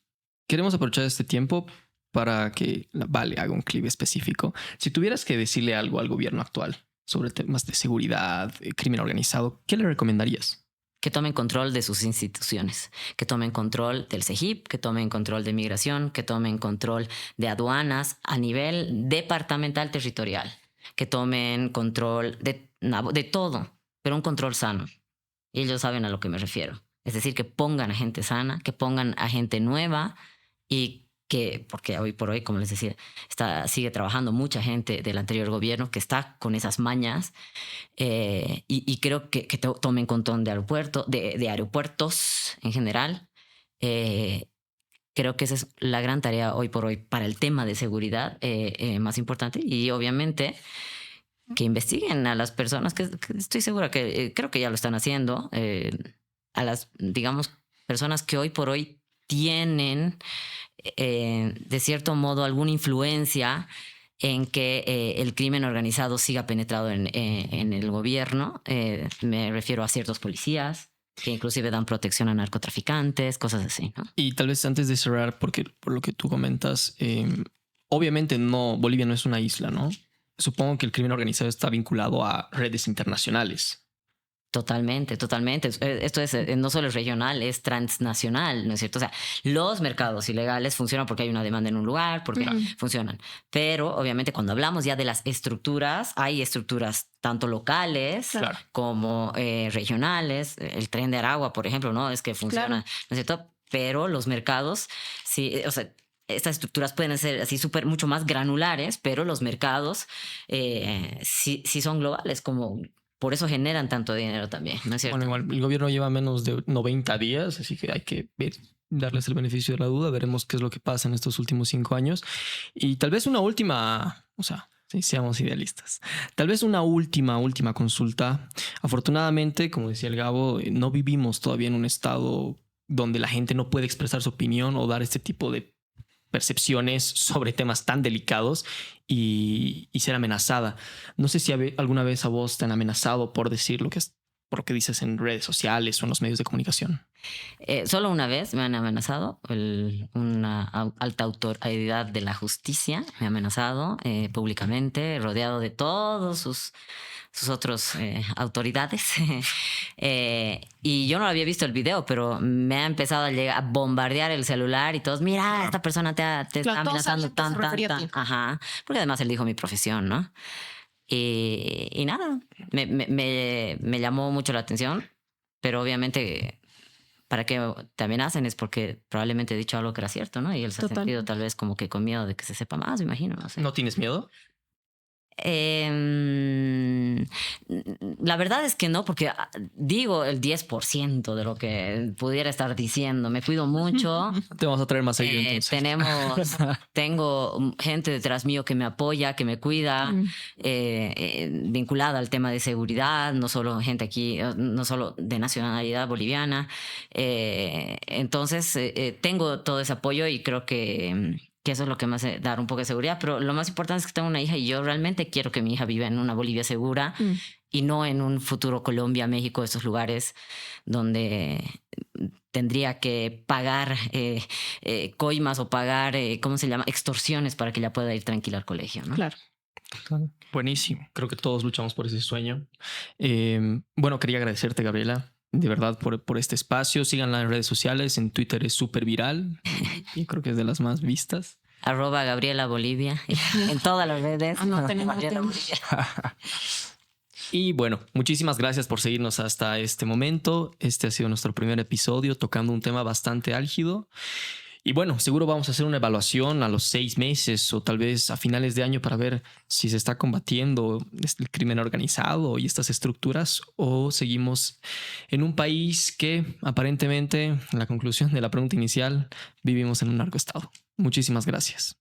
A: queremos aprovechar este tiempo para que Vale haga un clip específico. Si tuvieras que decirle algo al gobierno actual sobre temas de seguridad, crimen organizado, ¿qué le recomendarías?
B: Que tomen control de sus instituciones, que tomen control del CEGIP, que tomen control de migración, que tomen control de aduanas a nivel departamental territorial, que tomen control de todo, pero un control sano. Y ellos saben a lo que me refiero. Es decir, que pongan a gente sana, que pongan a gente nueva y porque hoy por hoy, como les decía, sigue trabajando mucha gente del anterior gobierno que está con esas mañas y creo que tomen control de aeropuertos en general. Creo que esa es la gran tarea hoy por hoy para el tema de seguridad más importante y obviamente que investiguen a las personas que estoy segura que creo que ya lo están haciendo, a las, digamos, personas que hoy por hoy tienen de cierto modo alguna influencia en que el crimen organizado siga penetrado en el gobierno. Me refiero a ciertos policías que inclusive dan protección a narcotraficantes, cosas así, ¿no?
A: Y tal vez antes de cerrar, porque por lo que tú comentas, obviamente Bolivia no es una isla, ¿no? Supongo que el crimen organizado está vinculado a redes internacionales.
B: Totalmente. Esto no solo es regional, es transnacional, ¿no es cierto? O sea, los mercados ilegales funcionan porque hay una demanda en un lugar, porque funcionan. Pero obviamente cuando hablamos ya de las estructuras, hay estructuras tanto locales como regionales. El Tren de Aragua, por ejemplo, ¿no? Es que funciona, ¿no es cierto? Pero los mercados, sí, o sea, estas estructuras pueden ser así mucho más granulares, pero los mercados sí son globales, como... Por eso generan tanto dinero también, ¿no es cierto?
A: Bueno, igual el gobierno lleva menos de 90 días, así que hay que darles el beneficio de la duda. Veremos qué es lo que pasa en estos últimos 5 años. Y tal vez una última, o sea, Sí, seamos idealistas. Tal vez una última consulta. Afortunadamente, como decía el Gabo, no vivimos todavía en un estado donde la gente no puede expresar su opinión o dar este tipo de percepciones sobre temas tan delicados y ser amenazada. No sé si alguna vez a vos te han amenazado por decir por lo que dices en redes sociales o en los medios de comunicación.
B: Solo una vez me han amenazado, una alta autoridad de la justicia me ha amenazado públicamente, rodeado de todos sus otros autoridades. Y yo no había visto el video, pero me ha empezado a bombardear el celular y todos, mira, esta persona te está amenazando tan. Ajá, porque además él dijo mi profesión, ¿no? Y nada, me llamó mucho la atención, pero obviamente para que te amenacen es porque probablemente he dicho algo que era cierto, ¿no? Y él se ha sentido tal vez como que con miedo de que se sepa más, me imagino, no sé.
A: ¿No tienes miedo?
B: La verdad es que no, porque digo el 10% de lo que pudiera estar diciendo. Me cuido mucho.
A: Te vamos a traer más seguido entonces.
B: Tengo gente detrás mío que me apoya, que me cuida, vinculada al tema de seguridad, no solo gente aquí, no solo de nacionalidad boliviana. Entonces, tengo todo ese apoyo y creo que eso es lo que me hace dar un poco de seguridad, pero lo más importante es que tengo una hija y yo realmente quiero que mi hija viva en una Bolivia segura y no en un futuro Colombia, México, estos lugares donde tendría que pagar coimas o pagar, ¿cómo se llama? Extorsiones para que ella pueda ir tranquila al colegio, ¿no?
E: Claro.
C: Buenísimo.
A: Creo que todos luchamos por ese sueño. Bueno, quería agradecerte, Gabriela, de verdad, por este espacio. Síganla en redes sociales. En Twitter es súper viral y creo que es de las más vistas.
B: @Gabriela Bolivia en todas las redes.
A: Y bueno, muchísimas gracias por seguirnos hasta este momento. Este ha sido nuestro primer episodio tocando un tema bastante álgido. Y bueno, seguro vamos a hacer una evaluación a los 6 meses o tal vez a finales de año para ver si se está combatiendo el crimen organizado y estas estructuras o seguimos en un país que aparentemente, en la conclusión de la pregunta inicial, vivimos en un narcoestado. Muchísimas gracias.